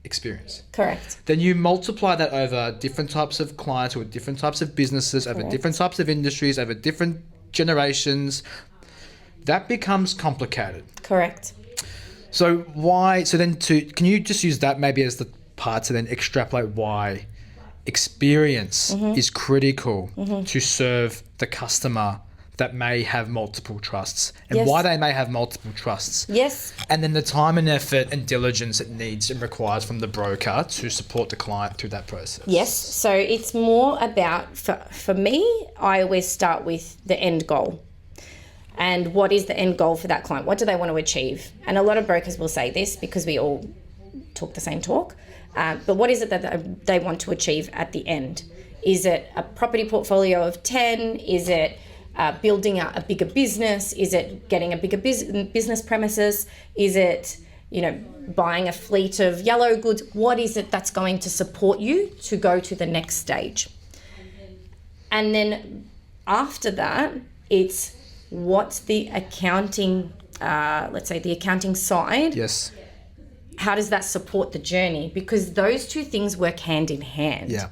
experience. Correct. Then you multiply that over different types of clients or different types of businesses, over different types of industries, over different generations. That becomes complicated. Correct. So can you just use that maybe as the part to then extrapolate why experience is critical to serve the customer that may have multiple trusts, and why they may have multiple trusts. Yes. And then the time and effort and diligence it needs and requires from the broker to support the client through that process. Yes. So it's more about, for me, I always start with the end goal. And what is the end goal for that client? What do they want to achieve? And a lot of brokers will say this because we all talk the same talk. But what is it that they want to achieve at the end? Is it a property portfolio of 10? Is it building out a bigger business? Is it getting a bigger business premises? Is it, buying a fleet of yellow goods? What is it that's going to support you to go to the next stage? And then after that, it's what's the accounting, let's say the accounting side. Yes. How does that support the journey? Because those two things work hand in hand. Yeah.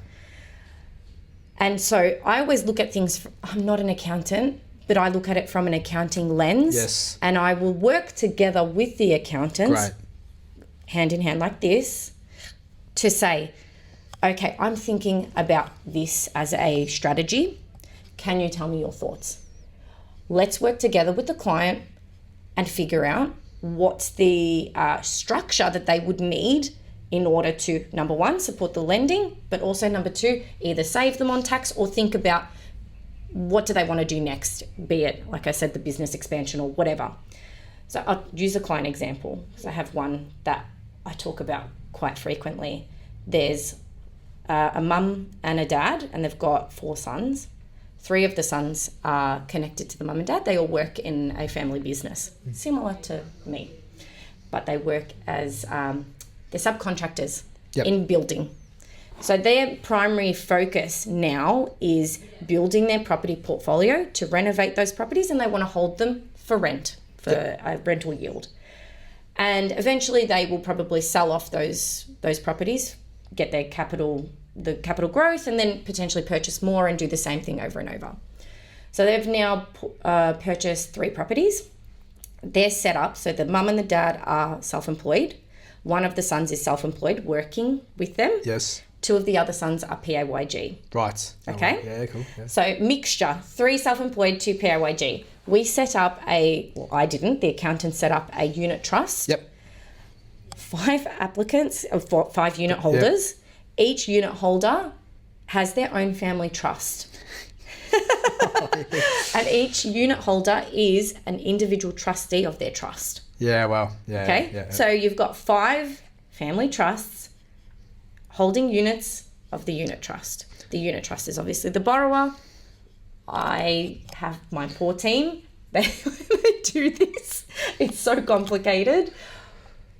And so I always look at things, I'm not an accountant, but I look at it from an accounting lens. Yes. And I will work together with the accountants, Right. hand in hand like this, to say, okay, I'm thinking about this as a strategy. Can you tell me your thoughts? Let's work together with the client and figure out what's the structure that they would need in order to, number one, support the lending, but also number two, either save them on tax or think about what do they want to do next, be it, like I said, the business expansion or whatever. So I'll use a client example. So I have one that I talk about quite frequently. There's a mum and a dad, and they've got 4 sons. 3 of the sons are connected to the mum and dad. They all work in a family business, similar to me. But they work as, they're subcontractors in building. So their primary focus now is building their property portfolio to renovate those properties, and they want to hold them for rent, for a rental yield. And eventually they will probably sell off those properties, get their capital growth, and then potentially purchase more and do the same thing over and over. So they've now purchased 3 properties. They're set up, so the mum and the dad are self-employed. One of the sons is self-employed, working with them. Yes. 2 of the other sons are PAYG. Right. Okay. Yeah, cool. Yeah. So mixture, 3 self-employed, 2 PAYG. We set up I didn't, the accountant set up a unit trust. Yep. 5 applicants, 5 unit holders. Yep. Each unit holder has their own family trust. And each unit holder is an individual trustee of their trust. Yeah, well, yeah. Okay, yeah. So you've got 5 family trusts holding units of the unit trust. The unit trust is obviously the borrower. I have my poor team. They do this. It's so complicated.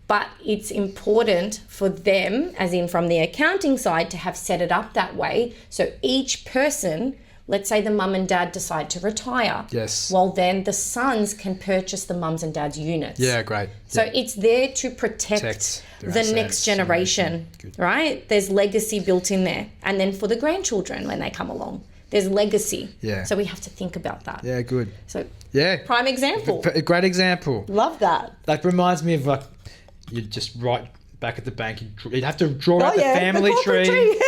But it's important for them, as in from the accounting side, to have set it up that way. So each person, let's say the mum and dad decide to retire. Yes. Well, then the sons can purchase the mums and dad's units. Yeah, great. So it's there to protect the next generation, right? There's legacy built in there. And then for the grandchildren when they come along, there's legacy. Yeah. So we have to think about that. Yeah, good. So yeah, prime example. A great example. Love that. That reminds me of like, you'd just write back at the bank, you'd have to draw out the family tree.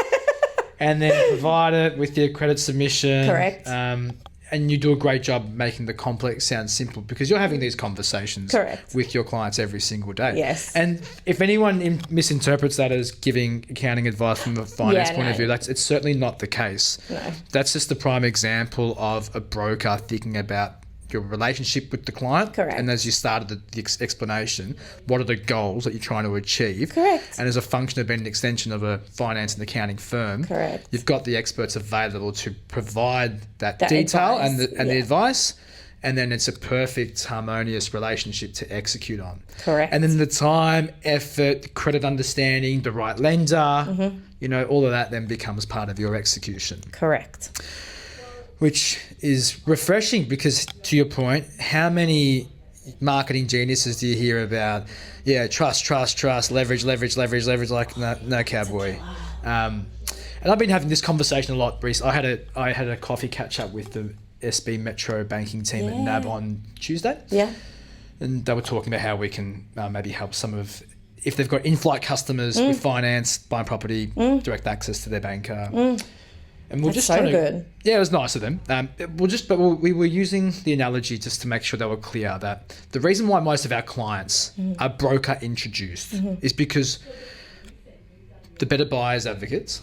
And then provide it with your credit submission. Correct. And you do a great job making the complex sound simple because you're having these conversations with your clients every single day. Yes. And if anyone misinterprets that as giving accounting advice from a finance point of view, it's certainly not the case. No. That's just the prime example of a broker thinking about your relationship with the client. Correct. And as you started the explanation, what are the goals that you're trying to achieve? Correct. And as a function of being an extension of a finance and accounting firm, correct, you've got the experts available to provide that detail advice. and the advice. And then it's a perfect, harmonious relationship to execute on. Correct. And then the time, effort, credit understanding, the right lender, you know, all of that then becomes part of your execution. Correct. Which is refreshing because, to your point, how many marketing geniuses do you hear about? Yeah, trust, leverage, like no cowboy. And I've been having this conversation a lot recently. I had a coffee catch up with the SB Metro banking team at NAB on Tuesday. Yeah. And they were talking about how we can maybe help some of, if they've got in-flight customers with finance, buying property, direct access to their banker. And we're just so good. Yeah, it was nice of them. We were using the analogy just to make sure they were clear that the reason why most of our clients are broker introduced is because the better buyers advocates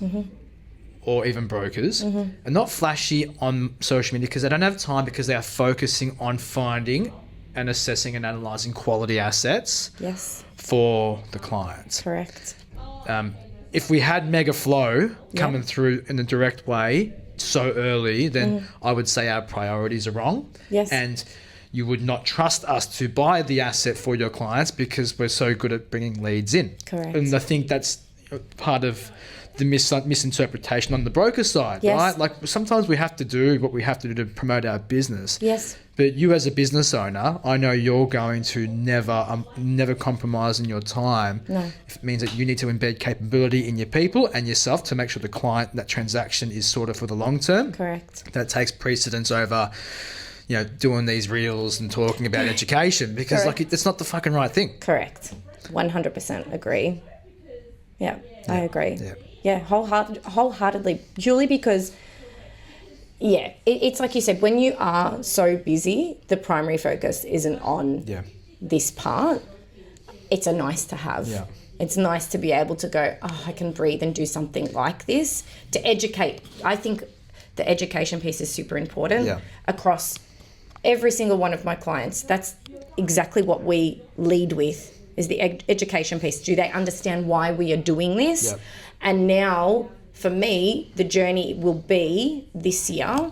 or even brokers are not flashy on social media because they don't have time because they are focusing on finding and assessing and analysing quality assets for the clients. Correct. If we had mega flow coming through in a direct way so early, then I would say our priorities are wrong. Yes. And you would not trust us to buy the asset for your clients because we're so good at bringing leads in. Correct. And I think that's part of the misinterpretation on the broker side, right? Like sometimes we have to do what we have to do to promote our business. Yes. But you as a business owner, I know you're going to never compromise in your time. No. If it means that you need to embed capability in your people and yourself to make sure the client, that transaction is sorted for the long term. Correct. That takes precedence over, you know, doing these reels and talking about education because it's not the fucking right thing. Correct. 100% agree. Yeah, I agree. Yeah, wholeheartedly. Purely because, it's like you said, when you are so busy, the primary focus isn't on this part. It's a nice to have. Yeah. It's nice to be able to go, I can breathe and do something like this. To educate, I think the education piece is super important across every single one of my clients. That's exactly what we lead with, is the education piece. Do they understand why we are doing this? Yep. And now, for me, the journey will be this year,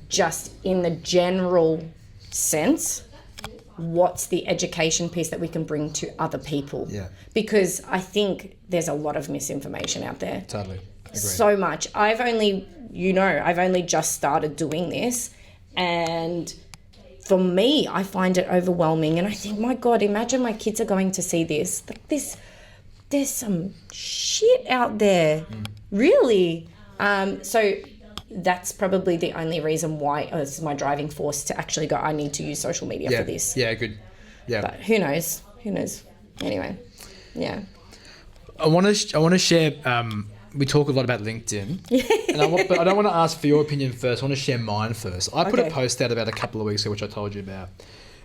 just in the general sense, what's the education piece that we can bring to other people? Yeah. Because I think there's a lot of misinformation out there. Totally. Agreed. So much. I've only just started doing this, and for me, I find it overwhelming, and I think, my God, imagine my kids are going to see this. Like this, there's some shit out there, really. So that's probably the only reason why it's my driving force to actually go, I need to use social media for this. Yeah, good. Yeah. But who knows? Anyway, yeah. I want to share we talk a lot about LinkedIn, but I don't want to ask for your opinion first. I want to share mine first. I put a post out about a couple of weeks ago, which I told you about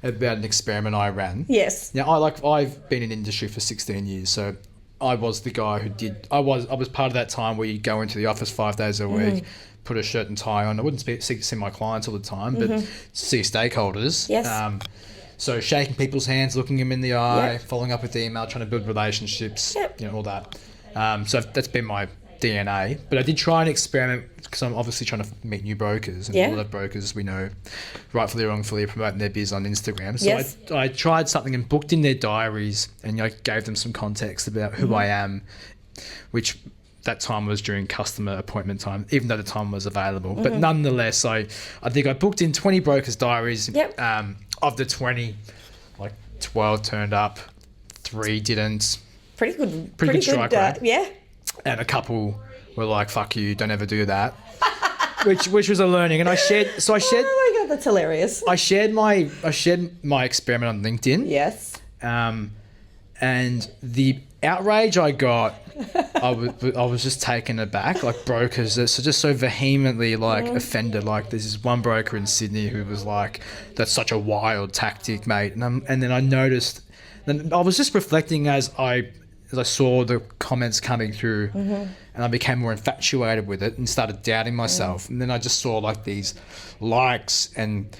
an experiment I ran. Yes. Now, I've been in industry for 16 years, so I was the guy who I was part of that time where you go into the office 5 days a week, put a shirt and tie on. I wouldn't see my clients all the time, but see stakeholders. Yes. So shaking people's hands, looking them in the eye, following up with email, trying to build relationships, all that. So that's been my DNA. But I did try an experiment because I'm obviously trying to meet new brokers. And a lot of brokers we know, rightfully or wrongfully, are promoting their biz on Instagram. So I tried something and booked in their diaries and gave them some context about who I am, which that time was during customer appointment time, even though the time was available. But nonetheless, I think I booked in 20 brokers' diaries. Of the 20, 12 turned up, 3 didn't. Pretty good strike rate. Yeah. And a couple were like, "Fuck you, don't ever do that," which was a learning. And I shared. Oh my god, that's hilarious. I shared my experiment on LinkedIn. Yes. And the outrage I got, I was just taken aback. Like brokers are just so vehemently offended. Like there's this one broker in Sydney who was like, "That's such a wild tactic, mate." And then I noticed. Then I was just reflecting as I saw the comments coming through, and I became more infatuated with it and started doubting myself. And then I just saw these likes and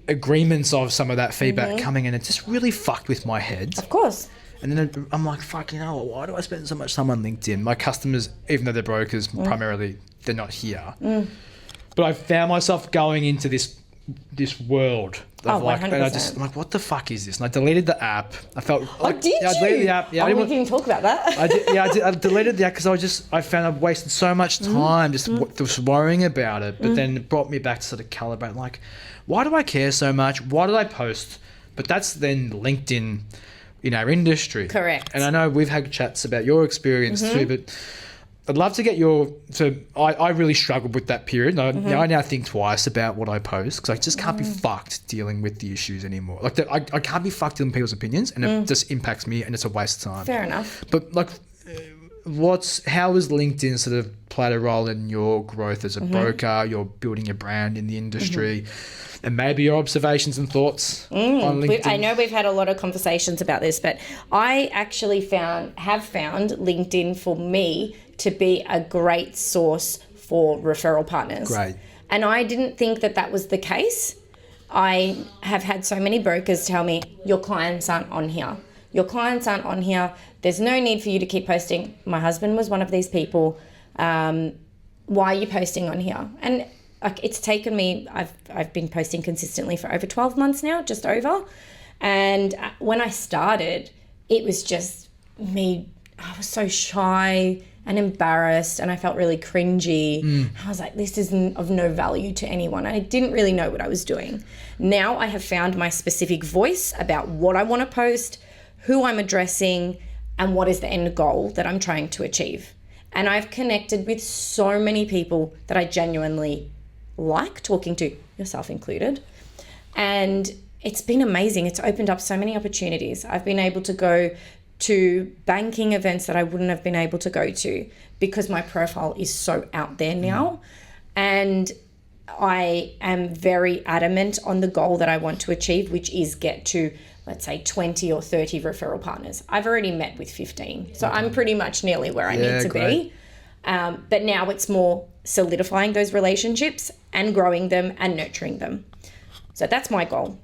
agreements of some of that feedback coming in. It just really fucked with my head. Of course. And then I'm like, fuck, why do I spend so much time on LinkedIn? My customers, even though they're brokers, primarily, they're not here. But I found myself going into this world of 100%. And I'm like, what the fuck is this? And I deleted the app. I felt like, did you? I deleted the app. Yeah, we didn't even talk about that. I deleted the app because I found I've wasted so much time just worrying about it. But then it brought me back to sort of calibrate, like, why do I care so much? Why did I post? But that's then LinkedIn in our industry. Correct. And I know we've had chats about your experience too, but I'd love to get I really struggled with that period. I now think twice about what I post because I just can't be fucked dealing with the issues anymore. I can't be fucked dealing with people's opinions, and it just impacts me and it's a waste of time. Fair enough. But how has LinkedIn sort of played a role in your growth as a broker? You're building your brand in the industry. And maybe your observations and thoughts on LinkedIn. I know we've had a lot of conversations about this, but I actually have found LinkedIn for me to be a great source for referral partners. Great. And I didn't think that was the case. I have had so many brokers tell me, your clients aren't on here. Your clients aren't on here. There's no need for you to keep posting. My husband was one of these people. Why are you posting on here? And it's taken me, I've been posting consistently for over 12 months now, just over. And when I started, it was just me. I was so shy and embarrassed and I felt really cringy. I was like, this is of no value to anyone. I didn't really know what I was doing. Now I have found my specific voice about what I want to post, who I'm addressing, and what is the end goal that I'm trying to achieve. And I've connected with so many people that I genuinely like talking to, yourself included. And it's been amazing. It's opened up so many opportunities. I've been able to go to banking events that I wouldn't have been able to go to because my profile is so out there now. And I am very adamant on the goal that I want to achieve, which is get to, let's say, 20 or 30 referral partners. I've already met with 15. So I'm pretty much nearly where I need to be. But now it's more solidifying those relationships and growing them and nurturing them. So that's my goal.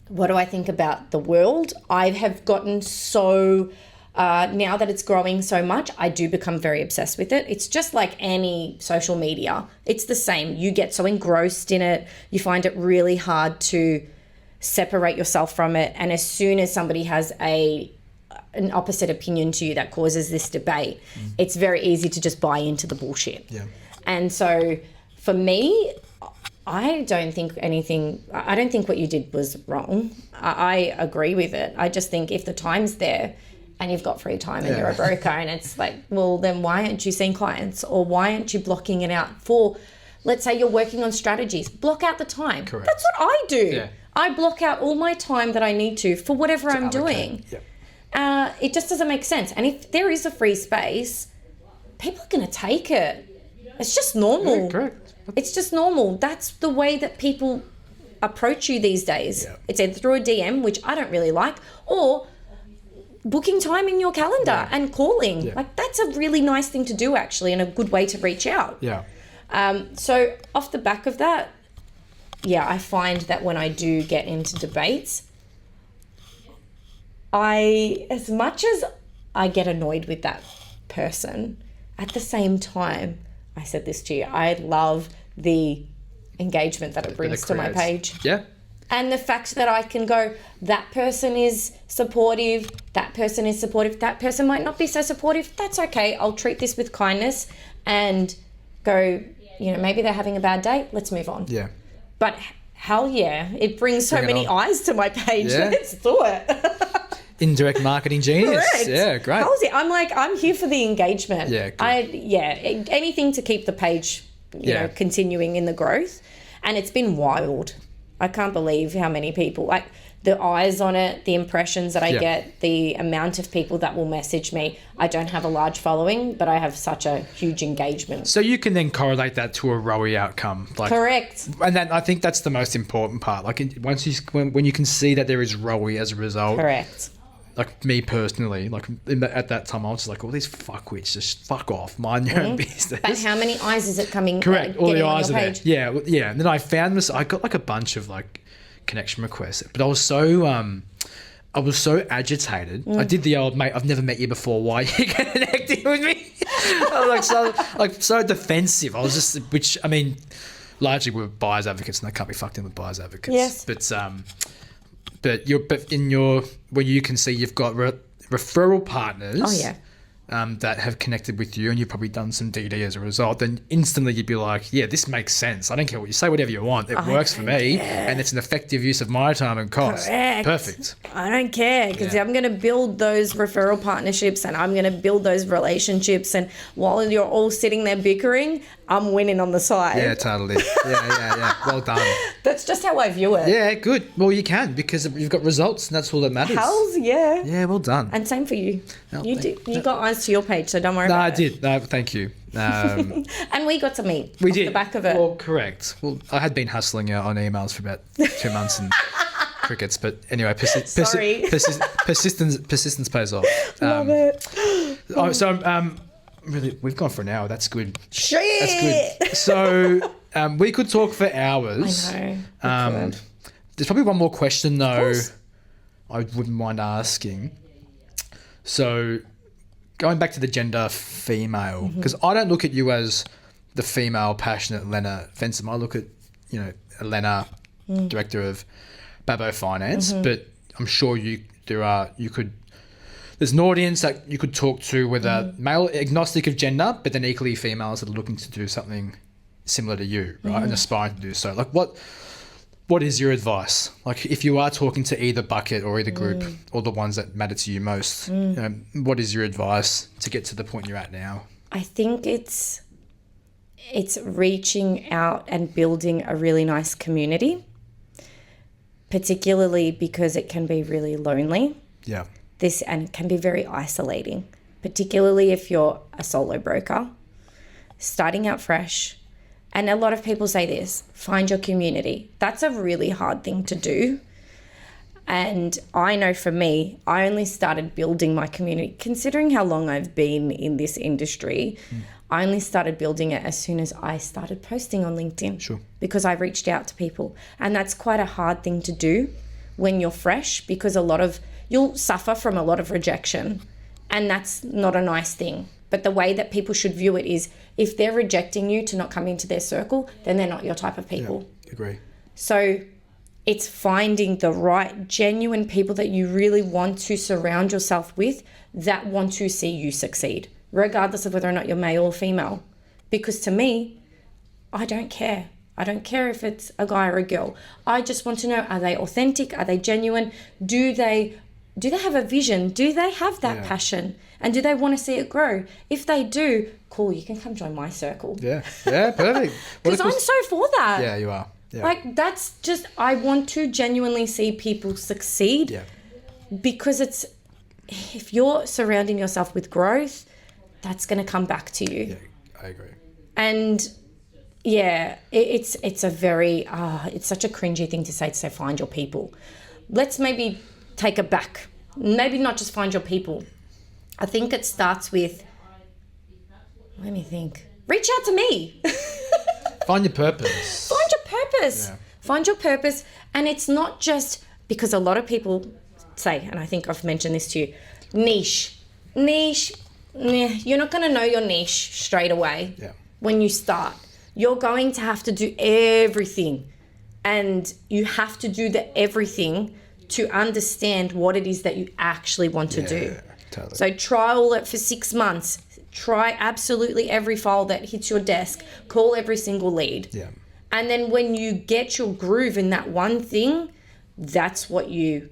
What do I think about the world? I have gotten so, now that it's growing so much, I do become very obsessed with it. It's just like any social media. It's the same. You get so engrossed in it. You find it really hard to separate yourself from it. And as soon as somebody has an opposite opinion to you that causes this debate, it's very easy to just buy into the bullshit. Yeah. And so for me, I don't think what you did was wrong. I agree with it. I just think if the time's there and you've got free time and you're a broker and it's like, well, then why aren't you seeing clients, or why aren't you blocking it out for, let's say you're working on strategies, block out the time. Correct. That's what I do. Yeah. I block out all my time that I need to for whatever I'm doing. Yep. It just doesn't make sense. And if there is a free space, people are going to take it. It's just normal. Yeah, correct. It's just normal. That's the way that people approach you these days. Yeah. It's either through a DM, which I don't really like, or booking time in your calendar and calling. Yeah. Like, that's a really nice thing to do, actually, and a good way to reach out. Yeah. So off the back of that, I find that when I do get into debates, as much as I get annoyed with that person, at the same time, I said this to you, I love the engagement that it brings to my page. Yeah. And the fact that I can go, that person is supportive, that person is supportive, that person might not be so supportive, that's okay. I'll treat this with kindness and go, maybe they're having a bad day, let's move on. Yeah. But hell yeah, it brings so many eyes to my page. Yeah. Let's do it. Indirect marketing genius. Correct. Yeah, great. How's it? I'm here for the engagement. Yeah, good. Anything to keep the page, continuing in the growth. And it's been wild. I can't believe how many people, like the eyes on it, the impressions that I get, the amount of people that will message me. I don't have a large following, but I have such a huge engagement. So you can then correlate that to a ROI outcome. Correct. And then I think that's the most important part. Like when you can see that there is ROI as a result. Correct. Like me personally, at that time, I was just like, all these fuckwits, just fuck off, mind your own business. But how many eyes is it coming? Correct. All the eyes are there. Page? Yeah. Yeah. And then I found this, I got like a bunch of like connection requests, but I was so agitated. I did the old, mate, I've never met you before. Why are you connecting with me? I was so defensive. I was just, which, I mean, largely we're buyers advocates and I can't be fucked in with buyers advocates. Yes. But when you can see you've got referral partners. Oh yeah. That have connected with you and you've probably done some DD as a result, then instantly you'd be like, yeah, this makes sense. I don't care what you say, whatever you want. It works for me and it's an effective use of my time and cost. Correct. Perfect. I don't care because I'm going to build those referral partnerships and I'm going to build those relationships, and while you're all sitting there bickering, I'm winning on the side. Yeah, totally. Yeah. Well done. That's just how I view it. Yeah, good. Well, you can because you've got results and that's all that matters. Hells yeah. Yeah, well done. And same for you. Oh, You got eyes to your page, so don't worry about it. I did. No, thank you. And we got to meet We off did. the back of it. Well, correct. Well, I had been hustling on emails for about 2 months and crickets, but anyway, Sorry. persistence pays off. Love it. Really, we've gone for an hour. That's good. Shit. That's good. So we could talk for hours. I know. There's probably one more question though I wouldn't mind asking. So going back to the gender female, because I don't look at you as the female passionate Elena Fenson. I look at, Elena, Director of Babo Finance, but I'm sure there's an audience that you could talk to whether male agnostic of gender, but then equally females that are looking to do something similar to you, right? And aspiring to do so. Like what is your advice? Like if you are talking to either bucket or either group or the ones that matter to you most, what is your advice to get to the point you're at now? I think it's reaching out and building a really nice community, particularly because it can be really lonely. Yeah. And it can be very isolating, particularly if you're a solo broker, starting out fresh. And a lot of people say this, find your community. That's a really hard thing to do. And I know for me, I only started building my community, considering how long I've been in this industry, I only started building it as soon as I started posting on LinkedIn. Sure. Because I reached out to people. And that's quite a hard thing to do when you're fresh, because you'll suffer from a lot of rejection, and that's not a nice thing. But the way that people should view it is, if they're rejecting you to not come into their circle, then they're not your type of people. Yeah, agree. So it's finding the right, genuine people that you really want to surround yourself with, that want to see you succeed, regardless of whether or not you're male or female. Because to me, I don't care. I don't care if it's a guy or a girl. I just want to know, are they authentic? Are they genuine? Do they have a vision? Do they have that passion? And do they want to see it grow? If they do, cool, you can come join my circle. Yeah, perfect. Because I'm so for that. Yeah, you are. Yeah. Like, that's just, I want to genuinely see people succeed. Yeah. Because if you're surrounding yourself with growth, that's going to come back to you. Yeah, I agree. And yeah, it's a very, it's such a cringy thing to say find your people. Let's maybe take it back. Maybe not just find your people. I think it starts with, let me think, reach out to me. Find your purpose. Find your purpose. Yeah. Find your purpose. And it's not just because a lot of people say, and I think I've mentioned this to you, niche. You're not going to know your niche straight away when you start. You're going to have to do everything. And you have to do the everything to understand what it is that you actually want to do. Totally. So trial it for 6 months. Try absolutely every file that hits your desk. Call every single lead. Yeah. And then when you get your groove in that one thing, that's what your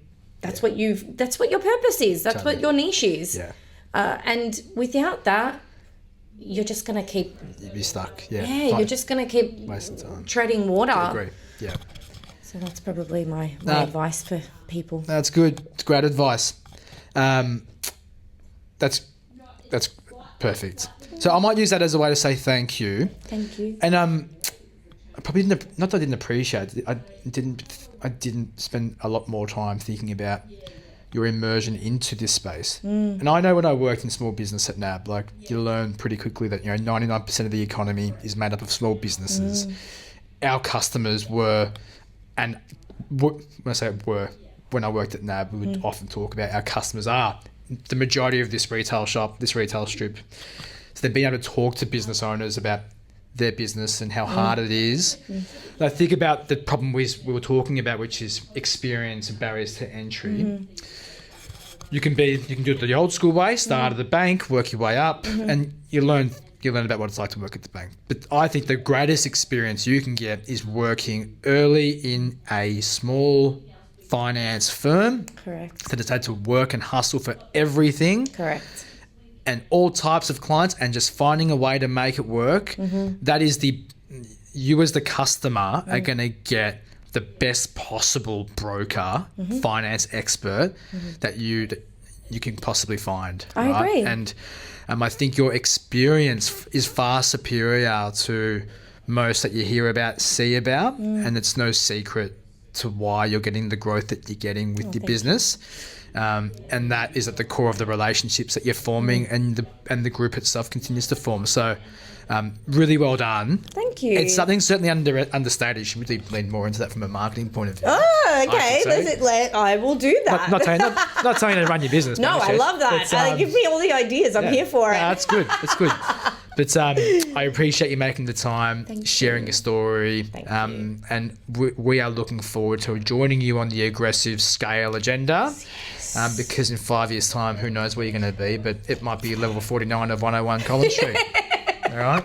purpose is. That's what your niche is. Yeah. And without that, you're just going to keep... You'd be stuck. Yeah. Yeah, you're just going to keep wasting time. Treading water. I agree. Yeah. So that's probably my advice for people. That's good. It's great advice. That's perfect. So I might use that as a way to say thank you. Thank you. And I probably didn't, not that I didn't appreciate it, I didn't spend a lot more time thinking about your immersion into this space. And I know when I worked in small business at NAB, like you learn pretty quickly that 99% of the economy is made up of small businesses. Our customers were, and when I say were, when I worked at NAB, we would often talk about our customers are the majority of this retail shop, this retail strip. So they've been able to talk to business owners about their business and how hard it is. I think about the problem we were talking about, which is experience and barriers to entry. You can do it the old school way, start at the bank, work your way up, and you learn about what it's like to work at the bank. But I think the greatest experience you can get is working early in a small finance firm. Correct. That has had to work and hustle for everything. Correct. And all types of clients, and just finding a way to make it work. That is you as the customer are going to get the best possible broker, finance expert that you can possibly find. I agree. And I think your experience is far superior to most that you hear about, see about, and it's no secret to why you're getting the growth that you're getting with your business. And that is at the core of the relationships that you're forming, and the group itself continues to form. So really well done. Thank you. It's something certainly understated. You should really lean more into that from a marketing point of view. Oh, okay. I will do that. Not telling you to run your business. No, I love that. But, give me all the ideas. I'm here for it. That's good. That's good. But I appreciate you making the time, sharing your story. Thank you. And we are looking forward to joining you on the aggressive scale agenda. Yes. Because in 5 years' time, who knows where you're going to be, but it might be level 49 of 101 Collins Street. All right?